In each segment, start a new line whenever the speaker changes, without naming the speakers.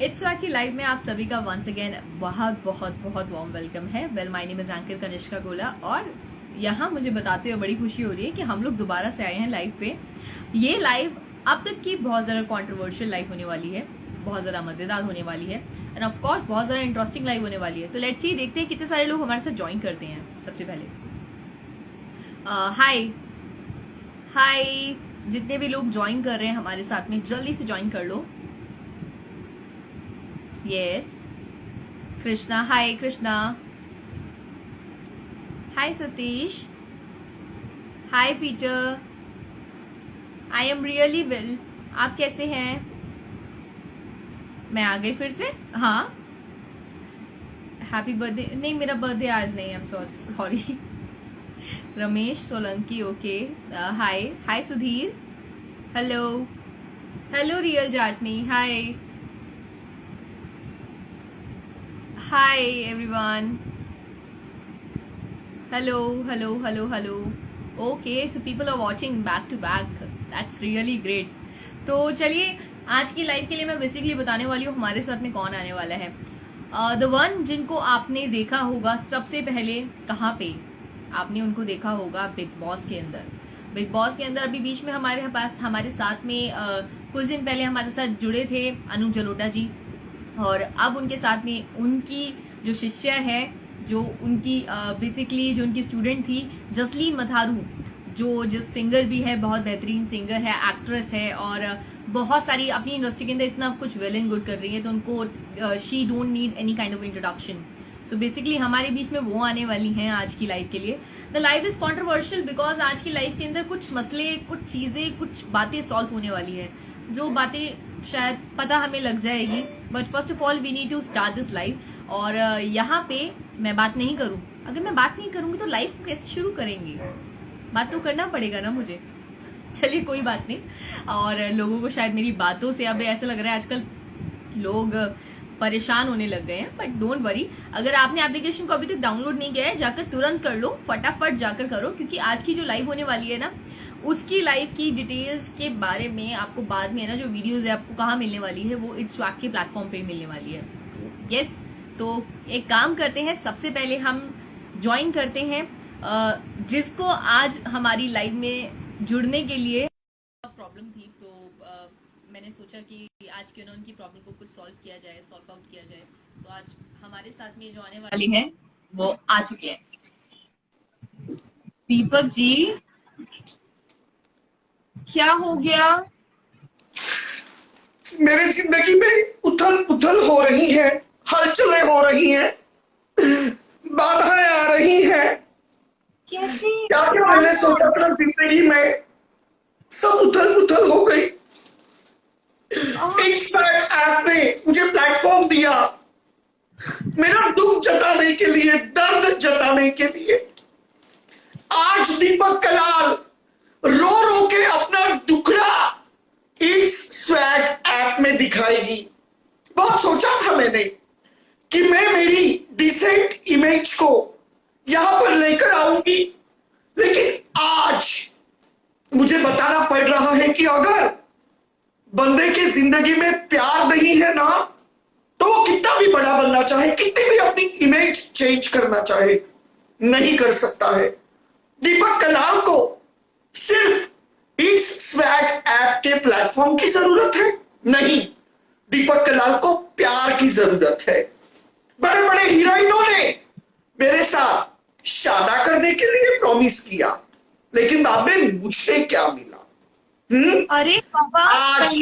It's की live में आप सभी का वंस अगेन बहुत बहुत बहुत वार्म वेलकम है। Well my name is anchor Kanishka गोला और यहाँ मुझे बताते हुए बड़ी खुशी हो रही है कि हम लोग दोबारा से आए हैं लाइव पे। ये लाइव अब तक की बहुत ज़्यादा कॉन्ट्रोवर्शियल लाइव होने वाली है, बहुत ज़्यादा मज़ेदार होने वाली है एंड ऑफ कोर्स बहुत ज़्यादा इंटरेस्टिंग लाइव होने वाली है। तो लेट्स सी, देखते हैं कितने सारे लोग हमारे साथ ज्वाइन करते हैं। सबसे पहले हाय हाय, जितने भी लोग ज्वाइन कर रहे हैं हमारे साथ में जल्दी से ज्वाइन कर लो। Yes Krishna, hi Krishna, hi Satish, hi Peter, I am really well. आप कैसे हैं? मैं आ गई फिर से। हाँ, हैप्पी बर्थडे। नहीं, मेरा बर्थडे आज नहीं, I am sorry. Ramesh Solanki, okay. Hi hi Sudhir, hello hello real Jatni, hi hi everyone, hello hello hello hello. Okay, so people are watching back to back, that's really great. तो चलिए, आज की लाइव के लिए मैं बेसिकली बताने वाली हूँ हमारे साथ में कौन आने वाला है। द वन जिनको आपने देखा होगा सबसे पहले कहाँ पे, आपने उनको देखा होगा बिग बॉस के अंदर। बिग बॉस के अंदर अभी बीच में हमारे पास हमारे साथ में कुछ दिन पहले हमारे साथ जुड़े थे अनु जलोटा जी, और अब उनके साथ में उनकी जो शिष्य है, जो उनकी बेसिकली जो उनकी स्टूडेंट थी जसलीन मथारू, जो सिंगर भी है, बहुत बेहतरीन सिंगर है, एक्ट्रेस है और बहुत सारी अपनी इंडस्ट्री के अंदर इतना कुछ वेल एंड गुड कर रही है। तो उनको she don't need any kind of introduction. So basically हमारे बीच में वो आने वाली हैं आज की लाइव के लिए। The live is controversial because आज की लाइव के अंदर कुछ मसले, कुछ चीजें, कुछ बातें सॉल्व होने वाली है, जो बातें शायद पता हमें लग जाएगी। But first of all we need to start this live. और यहाँ पे मैं बात नहीं करूँ, अगर मैं बात नहीं करूंगी तो लाइव कैसे शुरू करेंगे? बात तो करना पड़ेगा ना मुझे। चलिए कोई बात नहीं। और लोगों को शायद मेरी बातों से अब ऐसा लग रहा है आजकल लोग परेशान होने लग गए हैं, बट डोंट वरी। अगर आपने एप्लीकेशन को अभी तक डाउनलोड नहीं किया है, जाकर तुरंत कर लो, फटाफट जाकर करो, क्योंकि आज की जो लाइव होने वाली है ना, उसकी लाइव की डिटेल्स के बारे में आपको बाद में, है ना, जो वीडियोस है आपको कहाँ मिलने वाली है, वो इट्स स्वैग के प्लेटफॉर्म पे मिलने वाली है। यस, तो एक काम करते हैं, सबसे पहले हम ज्वाइन करते हैं जिसको आज हमारी लाइव में जुड़ने के लिए प्रॉब्लम थी। तो मैंने सोचा कि आज क्यों ना उनकी प्रॉब्लम को कुछ सॉल्व किया जाए, सॉल्व आउट किया जाए। तो आज हमारे साथ में जो आने वाली हैं वो आ चुके हैं। दीपक जी, क्या हो गया?
मेरी जिंदगी में उथल पुथल हो रही है, हलचलें हो रही हैं, बाधाएं आ रही हैं।
कैसे?
क्या क्या मैंने सोचा था जिंदगी में, सब उथल पुथल हो गई। इंस्टाग्राम ऐप ने मुझे प्लेटफॉर्म दिया मेरा दुख जताने के लिए, दर्द जताने के लिए। आज दीपक कलाल रो रो के अपना दुखड़ा इस स्वैग ऐप में दिखाएगी। बहुत सोचा था मैंने कि मैं मेरी डिसेंट इमेज को यहां पर लेकर आऊंगी, लेकिन आज मुझे बताना पड़ रहा है कि अगर बंदे की जिंदगी में प्यार नहीं है ना, तो वो कितना भी बड़ा बनना चाहे, कितनी भी अपनी इमेज चेंज करना चाहे, नहीं कर सकता है। दीपक कलाल को सिर्फ इस स्वैग ऐप के प्लेटफॉर्म की जरूरत है? नहीं, दीपक कलाल को प्यार की जरूरत है। बड़े बड़े हीरोइनों ने मेरे साथ शादा करने के लिए प्रॉमिस किया, लेकिन बाद में मुझे क्या मिला?
अरे पापा,
आज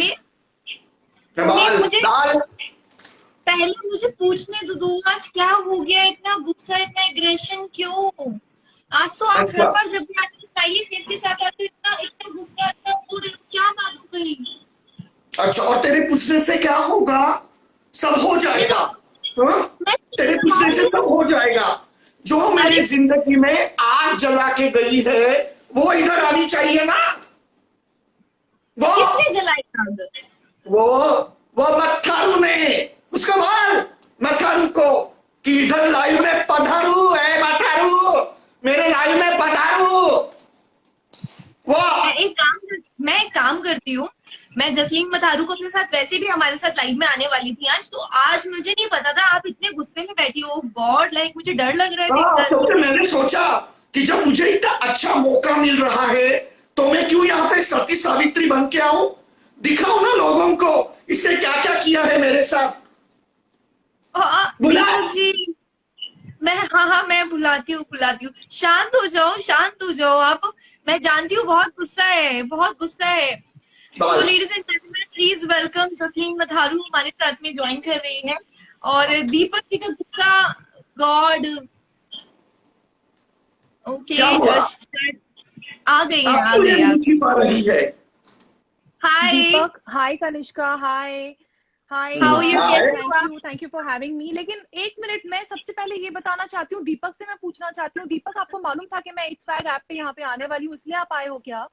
पहले मुझे पूछने दो, आज क्या हो गया? इतना गुस्सा, इतना एग्रेशन क्यों? आज तो आप घर पर जब भी आते स्माइली फेस के साथ आते, इतना इतना गुस्सा, इतना पूरे, क्या बात हो गई?
अच्छा, और तेरे पूछने से क्या होगा? सब हो जाएगा। तेरे पूछने से सब हो जाएगा। जो मेरी जिंदगी में आग जला के गई है वो इधर आनी चाहिए ना। वो
किसने जलाई आग?
वो मथारू ने, उसको बोल मथारू को कि इधर लाइव में पधारू है, मथारू मेरे लाइव में पधारू। वो
मैं एक काम करती हूँ, मैं जसलीन मथारू को अपने साथ वैसे भी हमारे साथ लाइव में आने वाली थी आज, तो आज मुझे नहीं पता था आप इतने गुस्से में बैठी हो। गॉड, लाइक मुझे डर लग रहा है
हाँ,
देखकर।
तो फिर मैंने सोचा कि जब मुझे इतना अच्छा मौका मिल रहा है तो मैं क्यों यहाँ पे सती सावित्री बन के आऊं, दिखाऊं ना लोगों को इसने क्या क्या किया है मेरे साथ। बुला।
दीपक जी, मैं हाँ, मैं बुलाती हूँ। शांत हो जाओ आप। मैं जानती हूँ बहुत गुस्सा है, बहुत गुस्सा है। तो
बस।
Ladies and gentleman, please welcome Jasleen Matharu हमारे साथ में ज्वाइन कर रही है। और दीपक जी का गुस्सा, गॉड, ओके,
क्या हुआ,
आ गई है, आ
आपको ये
गई, आ
नहीं
गई।
छिपा रही है।
हाय,
दीपक, हाय कनिष्का, हाय हाय
हाउ यू,
हाय।
कैसे हो आप?
थैंक यू फॉर हैविंग मी। लेकिन एक मिनट, मैं सबसे पहले ये बताना चाहती हूँ, दीपक से मैं पूछना चाहती हूँ, दीपक आपको मालूम था कि मैं इट्स स्वैग ऐप पे यहाँ पे आने वाली हूँ, इसलिए आप आए हो क्या?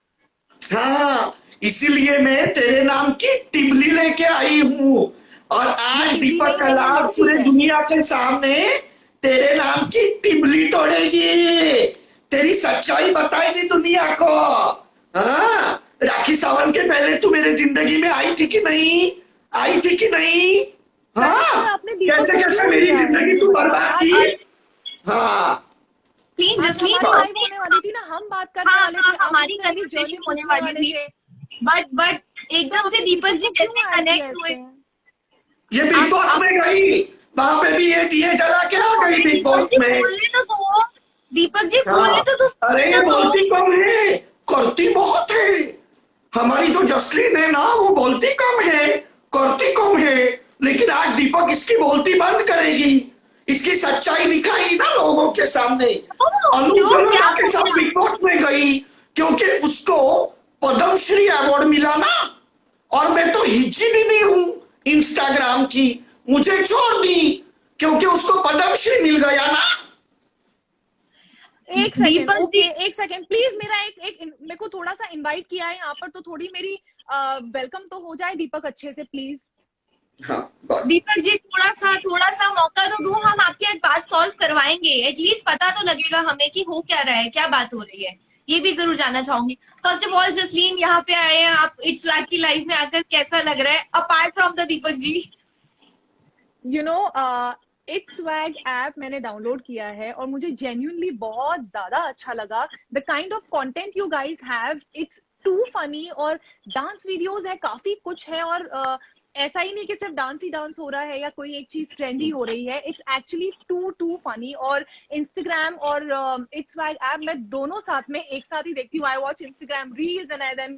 हाँ, इसीलिए मैं तेरे नाम की टिबली लेके आई हूँ और आज
टिबली
दीपक
नहीं है, ये
कलाल
मिर्ची
पूरे
है।
दुनिया के सामने तेरे नाम की टिबली तोड़ेगी, तेरी सच्चाई बताएगी दुनिया को। हाँ, राखी सावंत के पहले तू मेरे जिंदगी में आई थी कि नहीं, आई थी कि नहीं?
कनिष्का,
हाँ,
आपने दीपक
कैसे
को
कैसे
क्यों
मेरी
लिया है,
जिंदगी
मुझे
तू
बताओ।
बर्बाद
आज
की। हाँ,
आज
जसलीन,
हमारी लाइव होने वाली थी ना, हम बात करने
हाँ
वाले
हाँ,
थे, आप
हमारी
मुझसे मेरी जर्नी
कन्वर्सेशन होने
पूछने
वाली
वाले
थी।
थे,
बट
तो
एकदम से
आपने
दीपक जी
को
कैसे
क्यों ऐड किया
कनेक्ट हुए?
इससे?
ये बिग बॉस में गई, वहां पे भी ये दिए जला के आ गई बिग
दीपक
बॉस
जी
में।
बोलने तो दो, दीपक जी
हाँ,
बोलने तो
अरे
सुनने
ये
तो दो।
बोलती कम है, करती बहुत है। हमारी जो जसलीन है ना, वो बोलती कम है, करती कम है। लेकिन आज दीपक इसकी बोलती बंद करेगी, इसकी सच्चाई दिखाएगी ना लोगों के सामने। अनु
क्यों, क्या
जलोटा के साथ
बोला?
बिग बॉस में गई क्योंकि उसको पद्मश्री अवार्ड मिला ना, और मैं तो हिज्जी भी नहीं हूं इंस्टाग्राम की, मुझे छोड़ दी क्योंकि उसको पद्मश्री मिल गया ना।
एक सेकंड,
दीपक
ओके,
जी,
एक सेकंड प्लीज। मेरा मेरे को थोड़ा सा इनवाइट किया है यहाँ पर, तो थोड़ी मेरी वेलकम तो हो जाए दीपक अच्छे से, प्लीज।
हाँ, बस।
दीपक जी थोड़ा सा मौका तो दो, हम आपकी आज बात सॉल्व करवाएंगे। एटलीस्ट पता तो लगेगा हमें कि हो क्या रहा है, क्या बात हो रही है, ये भी जरूर जानना चाहूंगी। फर्स्ट ऑफ ऑल जसलीन, यहाँ पे आए हैं आप, इट्स स्वैग की लाइफ में आकर कैसा लग रहा है apart from the Deepak ji?
You know, it's swag app मैंने डाउनलोड किया है और मुझे जेन्युइनली बहुत ज्यादा अच्छा लगा। The kind of content you guys have, it's too funny, और डांस वीडियोस है, काफी कुछ है, और ऐसा ही नहीं कि सिर्फ डांस ही डांस हो रहा है या कोई एक चीज ट्रेंडी हो रही है। It's actually too funny. और इंस्टाग्राम और इट्स स्वैग ऐप मैं दोनों साथ में एक साथ ही देखती हूँ। I watch Instagram reels and I then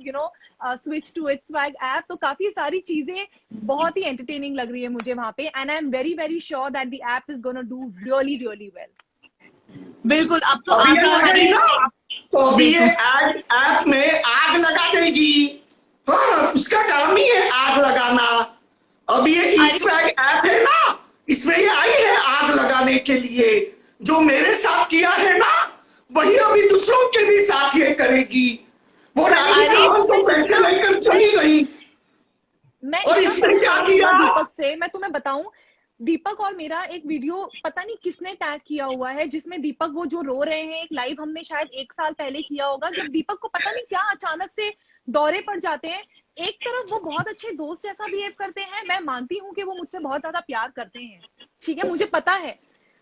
switch to it's swag app. तो काफी सारी चीजें बहुत ही एंटरटेनिंग लग रही है मुझे वहां पे, and I am very very sure that the app is gonna do really really well.
बिल्कुल, अब तो
अभी
आप
ये
ही
आ गई
हमारे
ना, तो अभी ये
देखो।
ऐप में आग लगा देगी। हाँ, उसका काम ही है आग लगाना। अभी ये
अरे
स्वैग ऐप है ना, इसमें ये आई है आग लगाने के लिए। जो मेरे साथ किया है ना, वही अभी दूसरों के भी साथ ये करेगी। वो राखी
अरे
सावंत को पैसे लेकर चली गई
मैं
और
इतना
इसने क्या
परेशान हूँ
किया।
ना दीपक से, मैं तुम्हें बताऊं, दीपक और मेरा एक वीडियो पता नहीं किसने टैग किया हुआ है, जिसमें दीपक वो जो रो रहे हैं, एक लाइव हमने शायद 1 साल पहले किया होगा, जब दीपक को पता नहीं क्या अचानक से दौरे पड़ जाते हैं। एक तरफ वो बहुत अच्छे दोस्त जैसा बिहेव करते हैं, मैं मानती हूँ कि वो मुझसे बहुत ज्यादा प्यार करते हैं, ठीक है, मुझे पता है,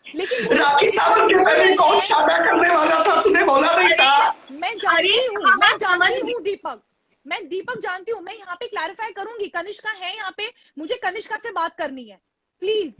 लेकिन वो
राखी सावंत के पहले कौन शादा करने वाला था, तूने बोला नहीं था।
मैं जानती हूँ,
हाँ,
मैं
समझ
जानती
गई।
हूँ दीपक, मैं दीपक जानती हूँ। मैं यहाँ पे क्लैरिफाई करूंगी, कनिष्का है यहाँ पे, मुझे कनिष्का से बात करनी है, प्लीज।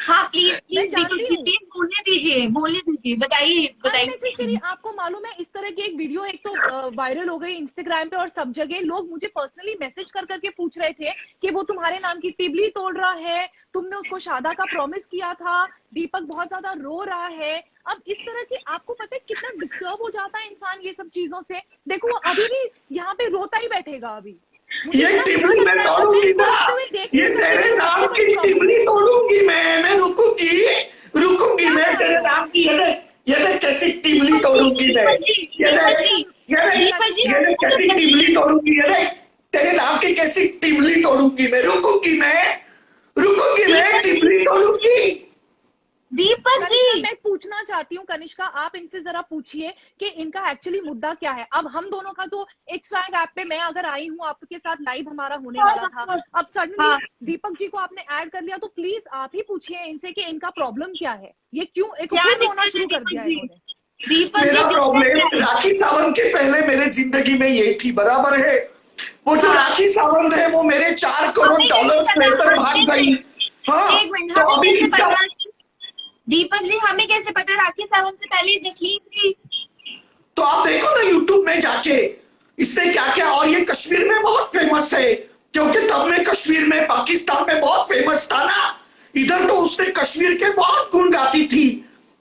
हाँ, प्लीज
मैं
प्लीज दीपक
जानती
जी,
हूँ।
प्लीज बोलने दीजिए, बताइए बताइए।
अननेसेसरी, आपको मालूम है, इस तरह की एक वीडियो एक तो वायरल हो गई इंस्टाग्राम पे और सब जगह। लोग मुझे पर्सनली मैसेज कर करके पूछ रहे थे कि वो तुम्हारे नाम की टिबली तोड़ रहा है, तुमने उसको शादा का प्रॉमिस किया था, दीपक बहुत ज्यादा रो रहा है। अब इस तरह की, आपको पता है कितना डिस्टर्ब हो जाता है इंसान ये सब चीजों से। देखो वो अभी भी यहाँ पे रोता ही बैठेगा अभी। मुझे
ये
इतना बुरा
टिबली मैं
लगता है और मैं
तोड़ूंगी
इसको
ना,
रोते हुए देख
ये
नहीं सकती,
तेरे
मुझे
नाम
सबसे
की
बड़ी प्रॉब्लम
टिबली
है।
तोड़ूंगी मैं रुकूंगी
क्या
मैं
करा
तेरे
रहे हो?
नाम की। ये देख कैसी टिबली तोड़ूंगी मैं।
दीपक जी,
ये
दीपक
देख,
जी,
ये देख,
दीपक जी,
ये देख कैसी
तो
टिबली
सही।
तोड़ूंगी। ये देख तेरे नाम की कैसी टिबली तोड़ूंगी मैं, रुकूंगी मैं
दीपक
टिबली तोड़ूंगी।
दीपक
कनिष्का,
जी
मैं पूछना चाहती हूँ कनिष्का, आप इनसे जरा पूछिए कि इनका एक्चुअली मुद्दा क्या है। अब हम दोनों का तो एक स्वैग ऐप पे मैं अगर आई हूँ आपके साथ, लाइव हमारा होने वाला था, अब सडनली
हाँ
दीपक जी को आपने ऐड कर लिया, तो प्लीज आप ही पूछिए इनसे कि इनका प्रॉब्लम क्या है, ये क्यों एक
क्या
खुद रोना
दिक्कत है
शुरू कर
दीपक
दिया
जी?
इन्होंने।
दीपक जी
मेरा
दिक्कत क्या
प्रॉब्लम
है?
राखी सावंत के पहले मेरे जिंदगी में ये थी, बराबर है। वो जो
हाँ।
राखी सावंत है वो मेरे 4 करोड़
हमें कैसे
डॉलर्स
पता?
लेकर
हम
भाग
कैसे?
गई। हाँ,
एक मिनट,
तो
हमें
अभी
कैसे
इसका
पता कि दीपक जी हमें कैसे पता राखी सावंत से पहले जसलीन थी?
तो आप देखो ना यूट्यूब में जाके इसने क्या क्या, और ये कश्मीर में बहुत फेमस है, क्योंकि तब मैं कश्मीर में, पाकिस्तान में बहुत फेमस था ना। इधर तो उसने कश्मीर के बहुत गुण गाती थी।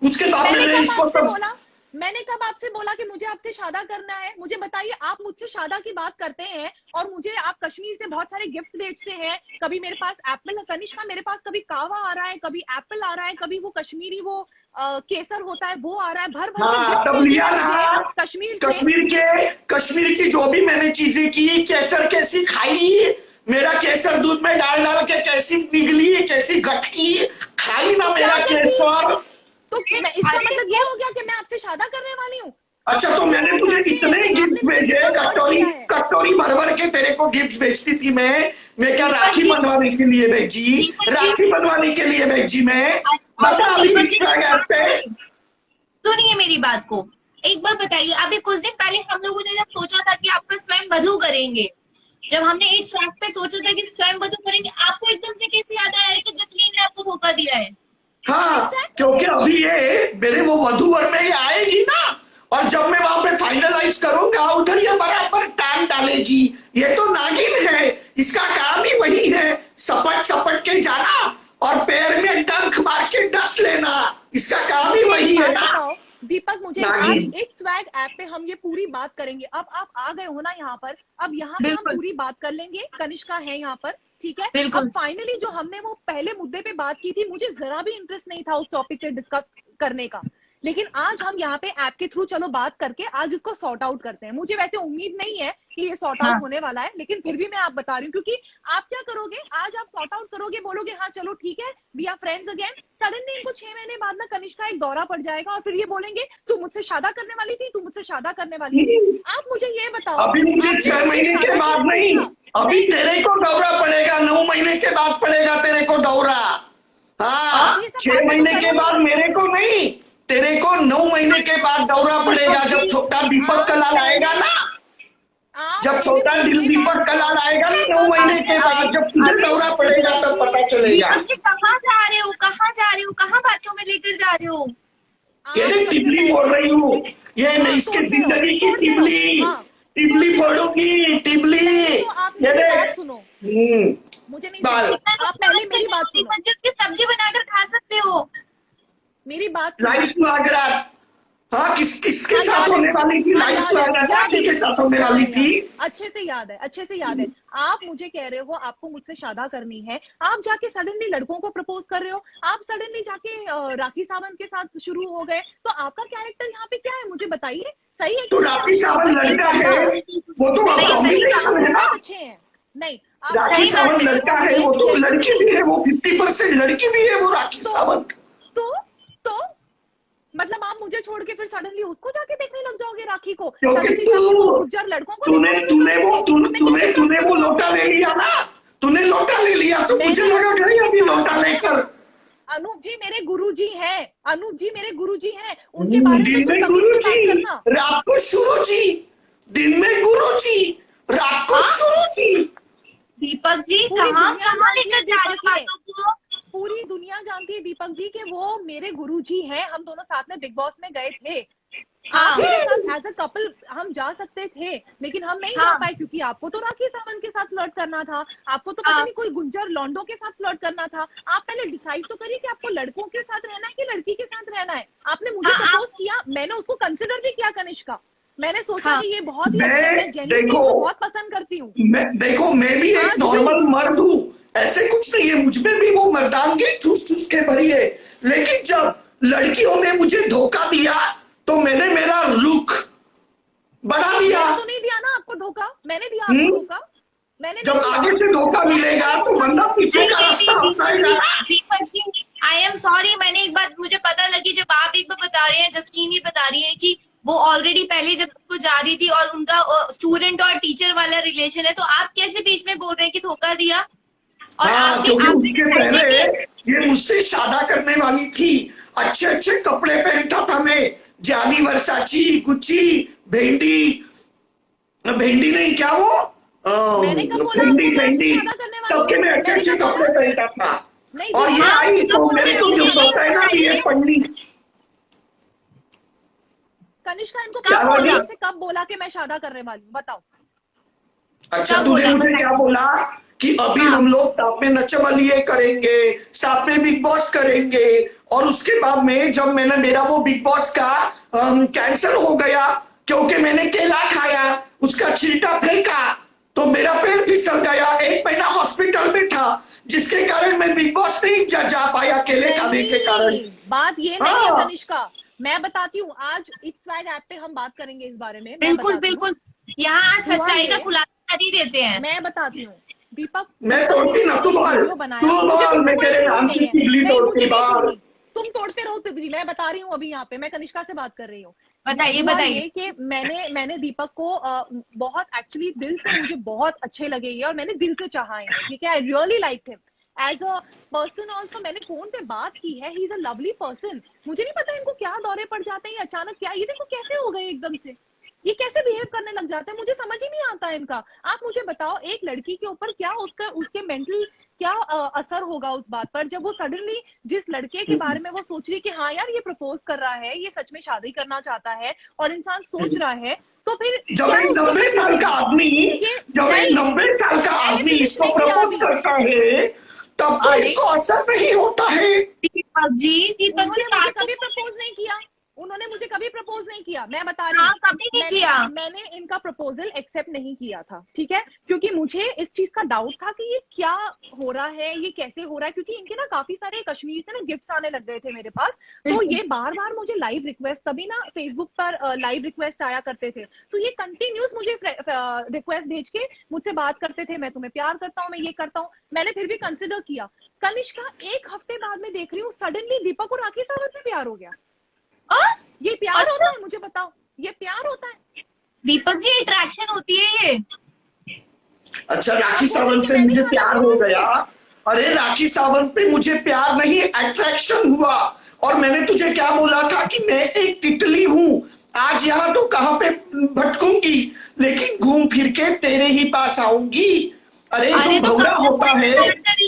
उसके बाद
मैंने
मैंने
कब
इसको
आपसे
सब,
बोला, मैंने कब आपसे बोला कि मुझे आपसे शादा करना है? मुझे बताइए, आप मुझसे शादा की बात करते हैं और मुझे आप कश्मीर से बहुत सारे गिफ्ट बेचते हैं। कभी मेरे पास एप्पल, कनिष्का मेरे पास कभी कावा आ रहा है, कभी एप्पल आ रहा है, कभी वो कश्मीरी वो केसर होता है वो आ रहा है, भर भर के
हाँ
गिफ्ट
तब
भेज रहे
लिया
हैं
ना।
मुझे कश्मीर से।
कश्मीर की जो भी मैंने चीजें की, केसर कैसी खाई, मेरा केसर दूध में डाल डाल के कैसी निगली, कैसी गटकी खाई ना
तो क्या
मेरा
करती?
केसर।
तो मैं, इसका
अरे
मतलब ये हो गया कि मैं आपसे शादा करने वाली हूँ?
अच्छा, तो
आप
मैंने
जानना
तुझे
चाहते हैं
इतने
कि आपने
गिफ्ट
मुझे
भेजे,
कितना हर्ट
कटोरी
किया है?
कटोरी भर भर के तेरे को गिफ्ट भेजती थी मैं क्या
दीपक
राखी
जी,
बनवाने के लिए भेजी?
दीपक जी,
राखी बनवाने के लिए भेजी मैं?
अच्छा
बता अभी
दीपक जी
इंस्टाग्राम ऐप पे।
सुनिए मेरी बात को। एक बार बताइए, अभी कुछ दिन पहले हम लोगों ने जब सोचा था कि आपका स्वयं वधू करेंगे, जब हमने इस ट्रैक पे सोचा था कि स्वयं वधू करेंगे, आपको एकदम से कैसे याद आया कि जसलीन ने आपको धोखा दिया है?
हाँ,
एग्जैक्टली।
क्योंकि अभी ये मेरे वो वधू वर में ये आएगी ना, और जब मैं वहां पे फाइनलाइज करूंगा उधर ये बराबर टांग डालेगी। ये तो नागिन है, इसका काम ही वही है, सपट सपट के जाना और पैर में डंक मार के डस लेना। इसका काम ही
मुझे एक
वही है
बात
ना,
बताओ दीपक, मुझे आज
नागिन।
एक स्वैग ऐप पे हम ये पूरी बात करेंगे। अब आप आ गए हो ना यहाँ पर, अब यहाँ पे हम
बिल्कुल
पूरी बात कर लेंगे। कनिष्का है यहाँ पर, ठीक है। अब
बिल्कुल।
फाइनली जो हमने वो पहले मुद्दे पे बात की थी, मुझे जरा भी इंटरेस्ट नहीं था उस टॉपिक पे डिस्कस करने का, लेकिन आज हम यहाँ पे ऐप के थ्रू चलो बात करके आज इसको सॉर्ट आउट करते हैं। मुझे वैसे उम्मीद नहीं है कि ये सॉर्ट
हाँ
आउट होने वाला है, लेकिन फिर भी मैं आप बता रही हूँ, क्योंकि आप क्या करोगे, आज आप सॉर्ट आउट करोगे, बोलोगे हाँ चलो ठीक है we are friends again, suddenly इनको 6 महीने बाद ना कनिष्का एक दौरा पड़ जाएगा और फिर ये बोलेंगे तू मुझसे शादा करने वाली थी, तू मुझसे शादा करने वाली थी। आप मुझे ये बताओ,
अभी मुझे
आपने
6
मुझसे
महीने के
शादा
बाद
के लिए
नहीं,
पूछा?
अभी
नहीं,
तेरे को दौरा पड़ेगा, 9 महीने के बाद पड़ेगा तेरे को दौरा।
आप
हाँ,
ये सब
6
बातें तो
महीने के बाद
करेंगे।
मेरे को नहीं, तेरे को 9 महीने के बाद दौरा पड़ेगा, जब छोटा दीपक कलाल आएगा ना,
आप
जब
पहले
छोटा
मुझे ये बात
दीपक कलाल
बताओ।
आएगा ना 9 महीने के बाद, जब तुझे
अरे
दौरा पड़ेगा तब पता चलेगा।
दीपक जी कहाँ जा रहे हो, कहाँ जा रहे हो, कहाँ बातों में लेकर जा रहे हो?
ये
आप
देख,
सबसे
टिबली
पहले
बोल रही हूँ, ये
हाँ,
इसके
तोड़ते रहो,
जिंदगी की
तोड़ते रहो,
टिबली,
हाँ,
टिबली
तोड़ते रहो।
फोड़ूंगी, टिबली।
पहले तो आप
ये
मेरी
देख,
बात सुनो, मुझे नहीं
बाल
सुनना,
इतना
आप पहले मेरी
नुकसान
बात
करने
सुनो,
दीपक जी, उसकी सब्जी बनाकर खा सकते हो।
मेरी बात सुनो।
लाइफ सुहागरात, हाँ किसके
हाँ,
साथ
याद
होने
है,
वाली थी?
हाँ
लाइफ
याद है,
सुहागरात
याद
राखी
है,
के साथ होने वाली थी।
अच्छे से याद है, अच्छे से याद है। आप मुझे कह रहे हो आपको मुझसे शादा करनी है, आप जाके सडनली लड़कों को प्रपोज कर रहे हो, आप सडनली जाके राखी सावंत के साथ शुरू हो गए, तो आपका कैरेक्टर यहाँ पे क्या है मुझे बताइए। सही है कि
तो
नहीं?
राखी
आप
सावंत
एक
लड़का
बंदा,
है, वो तो
सही सही
कॉम्बिनेशन है ना।
बहुत अच्छे हैं। नहीं, आप
राखी
सही बात
सावंत
है।
लड़का है, वो तो लड़की भी है, वो 50% लड़की भी है वो राखी
तो
सावंत।
तो तो मतलब आप मुझे छोड़ के फिर सडनली उसको जाके देखने लग जाओगे, राखी को
क्योंकि
सडनली
तू,
जाके वो गुज्जर लड़कों को
तूने
देखना शुरू
तूने
कर
वो
दोगे,
तूने
तो मैं
तूने
कैसे
तूने
ट्रस्ट
वो
करूं
लोटा
आप
ले
पे?
लिया ना, तूने लोटा ले लिया तो मुझे
मैंने
लगा
अनूप
गई
जी के
अभी
साथ,
लोटा
मैं
लेकर।
अनूप जी मेरे गुरुजी हैं, अनूप जी मेरे गुरुजी हैं, उनके बारे में
दिन
तो
में
तमीज
गुरु
से बात
जी,
करना।
रात को शुरू जी, दिन में गुरु जी, रात को
हाँ?
शुरू जी।
दीपक जी
पूरी
कहाँ
दुनिया
कहाँ
जानती है
लेकर जा रहे
दीपक,
हो
ये
बातों को?
पूरी दुनिया जानती है दीपक जी कि वो मेरे गुरुजी हैं, हम दोनों साथ में बिग बॉस में गए थे।
हाँ
आपके साथ एज अ कपल हम जा सकते थे, लेकिन हम नहीं जा
हाँ
पाए क्योंकि आपको तो राखी सावंत के साथ फ्लर्ट करना था, आपको तो पता
हाँ
नहीं कोई गुंजर लॉन्डो के साथ फ्लर्ट करना था। आप पहले डिसाइड तो करिए कि आपको लड़कों के साथ रहना है कि लड़की के साथ रहना है। आपने मुझे
हाँ
प्रपोज
आप
किया, मैंने उसको कंसिडर भी किया कनिष्का, मैंने सोचा
हाँ
कि ये बहुत ही अच्छा है,
मैं
मैं जेन्युइनली
देखो,
इसको बहुत पसंद करती हूँ।
मैं भी एक
आज
नॉर्मल
भी
मर्द हूँ, ऐसे कुछ नहीं है मुझ में भी वो मर्दानगी ठूस ठूस के भरी है। लेकिन जब लड़कियों ने मुझे धोखा दिया तो मैंने मेरा रुख बढ़ा दिया।
मैंने तो नहीं दिया ना आपको धोखा, मैंने दिया आपको धोखा? मैंने
जब
नहीं दिया।
आगे से धोखा मिलेगा तो बंदा पीछे
नहीं
का
नहीं
रास्ता
नहीं
अपनाएगा ना।
दीपक जी, आई एम सॉरी, मैंने एक बात मुझे पता लगी, जब आप एक बार बता रहे हैं, जसलीन ये बता रही है कि वो ऑलरेडी पहले जब वो जा रही थी और उनका स्टूडेंट और टीचर वाला रिलेशन है, तो आप कैसे बीच में बोल रहे हैं कि धोखा दिया? और
हाँ, क्योंकि उसके पहले ये मुझसे शादा करने वाली थी, अच्छे अच्छे कपड़े पहनता था मैं, जानी, वर्साची, गुच्ची, भेंडी नहीं, क्या वो
मैंने कब बोला
भेंडी
आपको शादा करने वाली?
सबके में अच्छे अच्छे कपड़े पहनता था।
नहीं,
और ये आई तो मेरे को जो होता है ना, ये पंडित।
कनिष्का, इनको
क्या बोला?
कब बोला कि मैं शादा करने वाली हूँ, बताओ।
अच्छा, तूने मुझे क्या बोला कि अभी हम लोग साथ में नचबलिए करेंगे, साथ में बिग बॉस करेंगे, और उसके बाद में जब मेरा वो बिग बॉस का कैंसिल हो गया क्योंकि मैंने केला खाया, उसका छिलका फेंका, तो मेरा पैर फिसल गया, 1 महीना हॉस्पिटल में था, जिसके कारण मैं बिग बॉस नहीं जा पाया केले खाने के कारण।
बात ये नहीं है कनिष्का, मैं बताती हूँ, आज इट्स स्वैग ऐप पे हम बात करेंगे इस बारे में।
बिल्कुल बिल्कुल, यहाँ सच्चाई का खुलासा कर ही देते हैं।
मैं बताती हूँ दीपक,
मैं तोड़ती ना, तू बोल, मैं तेरे नाम की तिगली तोड़ती बाल।
तुम तोड़ते रहो तिगली, मैं बता रही हूँ अभी यहाँ पे, मैं कनिष्का से बात कर रही हूँ।
बताइए
कि मैंने दीपक को बहुत एक्चुअली दिल से, मुझे बहुत अच्छे लगे ये, और मैंने दिल से चाहा है, ठीक है, I really like him as a person also. मैंने फोन पे बात की है, he is a lovely person. मुझे नहीं पता इनको क्या दौरे पड़ जाते हैं, अचानक क्या, ये देखो कैसे हो गए एकदम से, ये कैसे बिहेव करने लग जाते हैं, मुझे समझ ही नहीं आता इनका। आप मुझे बताओ, एक लड़की के ऊपर क्या उसके मेंटल क्या असर होगा उस बात पर, जब वो सडनली जिस लड़के के बारे में वो सोच रही कि हाँ यार ये प्रपोज कर रहा है, ये सच में शादी करना चाहता है, और इंसान सोच रहा है, तो फिर
जब एक 90 साल का आदमी इसको प्रपोज करता है, तब तो इसको असर नहीं होता है।
दीपक जी
कभी प्रपोज नहीं किया, उन्होंने मुझे कभी प्रपोज नहीं किया, मैं बता रही हूँ,
कभी नहीं किया।
मैंने इनका प्रपोजल एक्सेप्ट नहीं किया था, ठीक है, क्योंकि मुझे इस चीज का डाउट था कि ये क्या हो रहा है, ये कैसे हो रहा है, क्योंकि इनके ना काफी सारे कश्मीर से ना गिफ्ट्स आने लग गए थे मेरे पास, तो ये बार बार मुझे लाइव रिक्वेस्ट, तभी ना फेसबुक पर लाइव रिक्वेस्ट आया करते थे, तो ये कंटिन्यूस मुझे रिक्वेस्ट भेज के मुझसे बात करते थे, मैं तुम्हें प्यार करता हूँ, मैं ये करता हूँ। मैंने फिर भी कंसिडर किया। कनिष्का, 1 हफ्ते बाद में देख रही हूँ सडनली दीपक और राखी सावंत में प्यार हो गया। ये प्यार होता है? मुझे बताओ, ये प्यार होता है?
दीपक जी, अट्रैक्शन होती है ये।
अच्छा, राखी सावंत से मुझे प्यार हो गया? अरे राखी सावंत पे मुझे प्यार नहीं, अट्रैक्शन हुआ। और मैंने तुझे क्या बोला था कि मैं एक तितली हूँ, आज यहाँ तो कहाँ पे भटकूंगी, लेकिन घूम फिर के तेरे ही पास आऊंगी। अरे जो भौरा होता है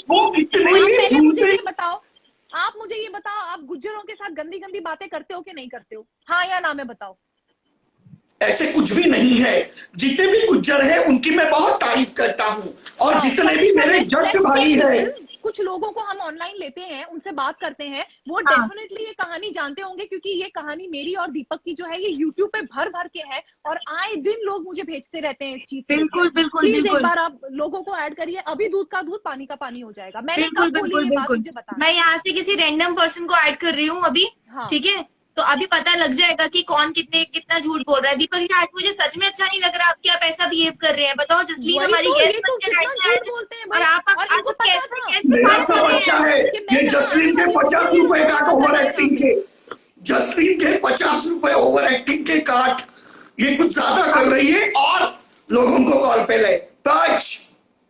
वो कितने
मुझे ये बताओ, आप मुझे ये बताओ, आप गुज्जरों के साथ गंदी गंदी बातें करते हो कि नहीं करते हो? हाँ या ना में बताओ।
ऐसे कुछ भी नहीं है, जितने भी गुज्जर हैं उनकी मैं बहुत तारीफ करता हूँ, और जितने भी मेरे जट भाई हैं,
कुछ लोगों को हम ऑनलाइन लेते हैं, उनसे बात करते हैं, वो डेफिनेटली ये कहानी जानते होंगे, क्योंकि ये कहानी मेरी और दीपक की जो है ये यूट्यूब पे भर भर के है, और आए दिन लोग मुझे भेजते रहते हैं इस चीज।
बिल्कुल बिल्कुल
प्लीज एक बार आप लोगों को ऐड करिए, अभी दूध का दूध पानी का पानी हो जाएगा। मैंने कब बोली ये बात, मुझे बता।
मैं यहाँ से किसी रैंडम पर्सन को ऐड कर रही हूँ अभी, ठीक है, तो अभी पता लग जाएगा कि कौन कितना झूठ बोल रहा है। दीपक जी, आज मुझे सच में अच्छा नहीं लग रहा, आप क्या पैसा बिहेव कर रहे हैं, बताओ। जसलीन हमारी गेस्ट और आप कैसे
मेरा सब अच्छा है। ये जसलीन के 50 रुपए काट ओवर एक्टिंग के, जसलीन के 50 रुपए ओवर एक्टिंग के काट, ये कुछ ज्यादा कर रही है, और लोगों को कॉल पे ले।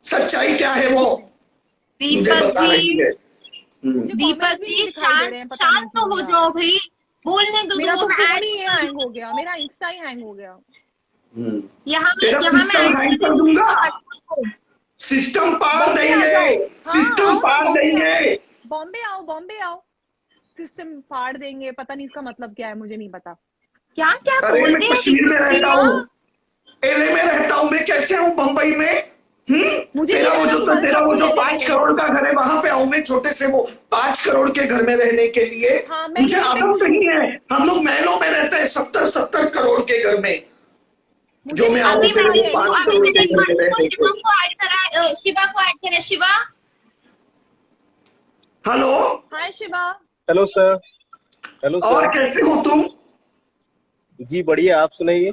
सच्चाई क्या है वो
दीपक जी शांत तो हो जाओ भाई, बोलने दो।
मेरा तो फोन ही हैंग हो गया, मेरा इंस्टा ही हैंग हो गया।
यहाँ मैं
कर दूंगा, सिस्टम पार देंगे, सिस्टम पार देंगे।
बॉम्बे आओ, सिस्टम फाड़ देंगे, पता नहीं इसका मतलब क्या है, मुझे नहीं पता।
क्या
बोलते हैं? मैं कश्मीर में रहता हूँ, एलए में रहता हूँ, मैं कैसे हूँ बम्बई में? तेरा वो जो 5 करोड़ का घर है, वहां पे आऊं मैं छोटे से वो 5 करोड़ के घर में रहने के लिए। मुझे आदत नहीं है, हम लोग महलों में रहते हैं 70 करोड़ के घर में, जो मैं आऊं 5 करोड़ के घर में रहने के।
शिवा को ऐड करें। Shiva,
hello.
Hi Shiva.
Hello sir. Hello sir,
और कैसे हो तुम?
जी बढ़िया, आप सुनाइए।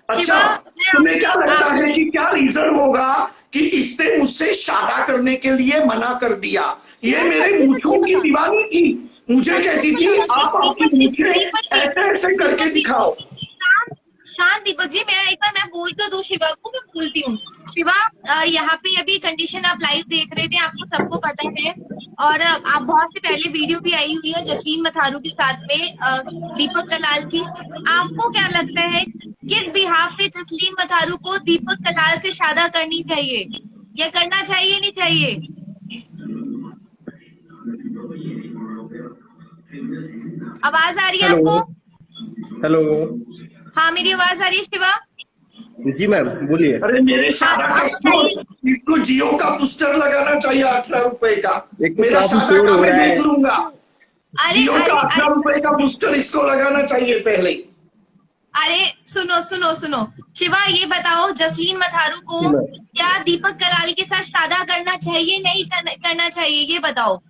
अच्छा, तुम्हें क्या लगता है कि क्या रीजन होगा कि इसने मुझसे शादी करने के लिए मना कर दिया। ये मेरे मूंछों की दीवानी थी, मुझे कहती थी आप आपकी मूंछें ऐसे ऐसे करके दिखाओ।
शांत दीपक जी, मैं बोल तो दूं शिवा को, मैं बोलती हूँ। शिवा, यहाँ पे अभी कंडीशन आप लाइव देख रहे थे, आपको सबको पता है। और आप बहुत से पहले वीडियो भी आई हुई है जसलीन मथारू के साथ में दीपक कलाल की। आपको क्या लगता है किस बिहाफ पे जसलीन मथारू को दीपक कलाल से शादी करनी चाहिए या करना चाहिए नहीं चाहिए? आवाज आ रही है
हेलो
आपको?
हेलो।
हाँ, मेरी आवाज आ रही है शिवा?
जी मैम बोलिए।
अरे मेरे शादा का शोर, इसको जियो का बूस्टर लगाना चाहिए 18 रुपए का।
एक तो
मेरा
काफी
शादा
शोर
का
हो
मैं
रहा है।
देख लूंगा।
अरे
जियो
अरे
का 18
अरे
रुपए का बूस्टर इसको लगाना चाहिए पहले।
अरे सुनो सुनो सुनो शिवा, ये बताओ जसलीन मथारू को
जी मैम।
क्या दीपक कलाल के साथ शादी करना चाहिए नहीं करना चाहिए, ये बताओ।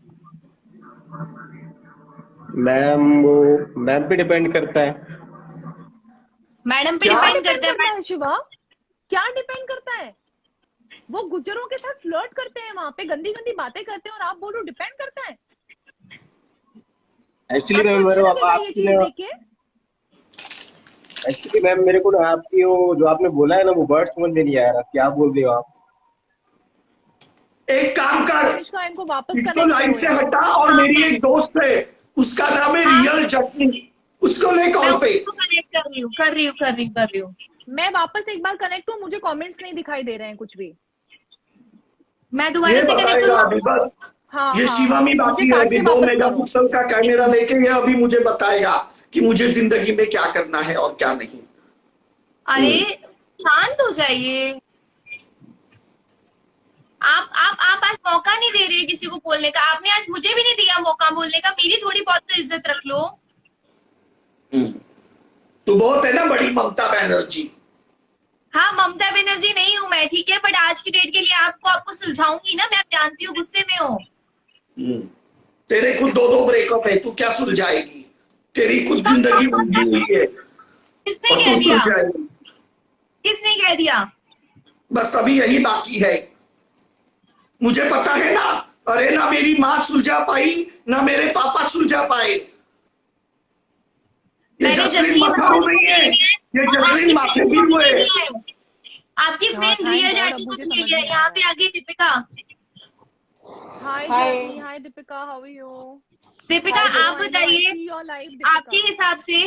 मैम वो मैम पे डिपेंड करता है।
मैडम पे
क्या
डिपेंड
डिपेंड
करता
करता
है।
है शिवा? क्या डिपेंड करता है? वो गुज्जरों के साथ फ्लर्ट करते हैं, वहां पे गंदी गंदी बातें करते हैं और आप बोलो डिपेंड करता है?
एक्चुअली
आपको
मैम मेरे
अच्छा
को
लगेगा ये चीज देख के?
एक्चुअली मैम मेरे को ना आपकी वो जो आपने बोला है ना वो वर्ड समझ में नहीं आ रहा, क्या बोल रहे हो आप?
एक काम कर,
अनुष्का, इनको वापस
इसको
कनेक्ट
लाइव
करो
से
यार।
हटा और मेरी एक दोस्त है, उसका नाम है
हाँ।
रियल जटनी, उसको ले
मैं
कॉल पे।
उसको कनेक्ट कर रही हूँ।
मैं वापस एक बार कनेक्ट हूँ, मुझे कमेंट्स नहीं दिखाई दे रहे हैं कुछ भी।
मैं दोबारा
ये
से कनेक्ट
बताएगा
करूँ
अभी
आपको?
बस।
हाँ
ये
हाँ
शिवामी
हाँ,
बाकी
मुझे
है,
काट
अभी
के
2
वापस करो।
मेगापिक्सल का कैमरा लेके ये अभी मुझे बताएगा कि मुझे जिंदगी में क्या करना है और क्या नहीं।
अरे शांत हो जाइए। आप आज मौका नहीं दे रहे किसी को बोलने का। आपने आज मुझे भी नहीं दिया मौका बोलने का, मेरी थोड़ी बहुत तो इज्जत रख लो।
तो बहुत है ना बड़ी ममता बनर्जी।
हाँ, ममता बनर्जी नहीं हूँ मैं, ठीक है, बट आज की डेट के लिए आपको सुलझाऊंगी ना मैं, जानती हूँ गुस्से में हो।
तेरे खुद 2 ब्रेकअप है, तू क्या सुलझाएगी? तेरी खुद जिंदगी उलझी हुई है
किसने
और
कह
तू
दिया?
सुलझाएगी?
किसने कह दिया?
बस अभी यही बाकी है, मुझे पता है ना। अरे ना मेरी माँ सुलझा पाई ना मेरे पापा सुलझा पाए। ये
मैंने
जसलीन मथारू नहीं है, ये जसलीन माथे भी हुए।
आपकी
हाँ,
फ्रेंड
thank
रिया
God,
जाटू
अब
को
मुझे
तो ले
समझ
लिया।
में
यहाँ
आया।
पे आगे Deepika.
Hi journey, hi Deepika, how are you?
Deepika आप बताइए आपके हिसाब से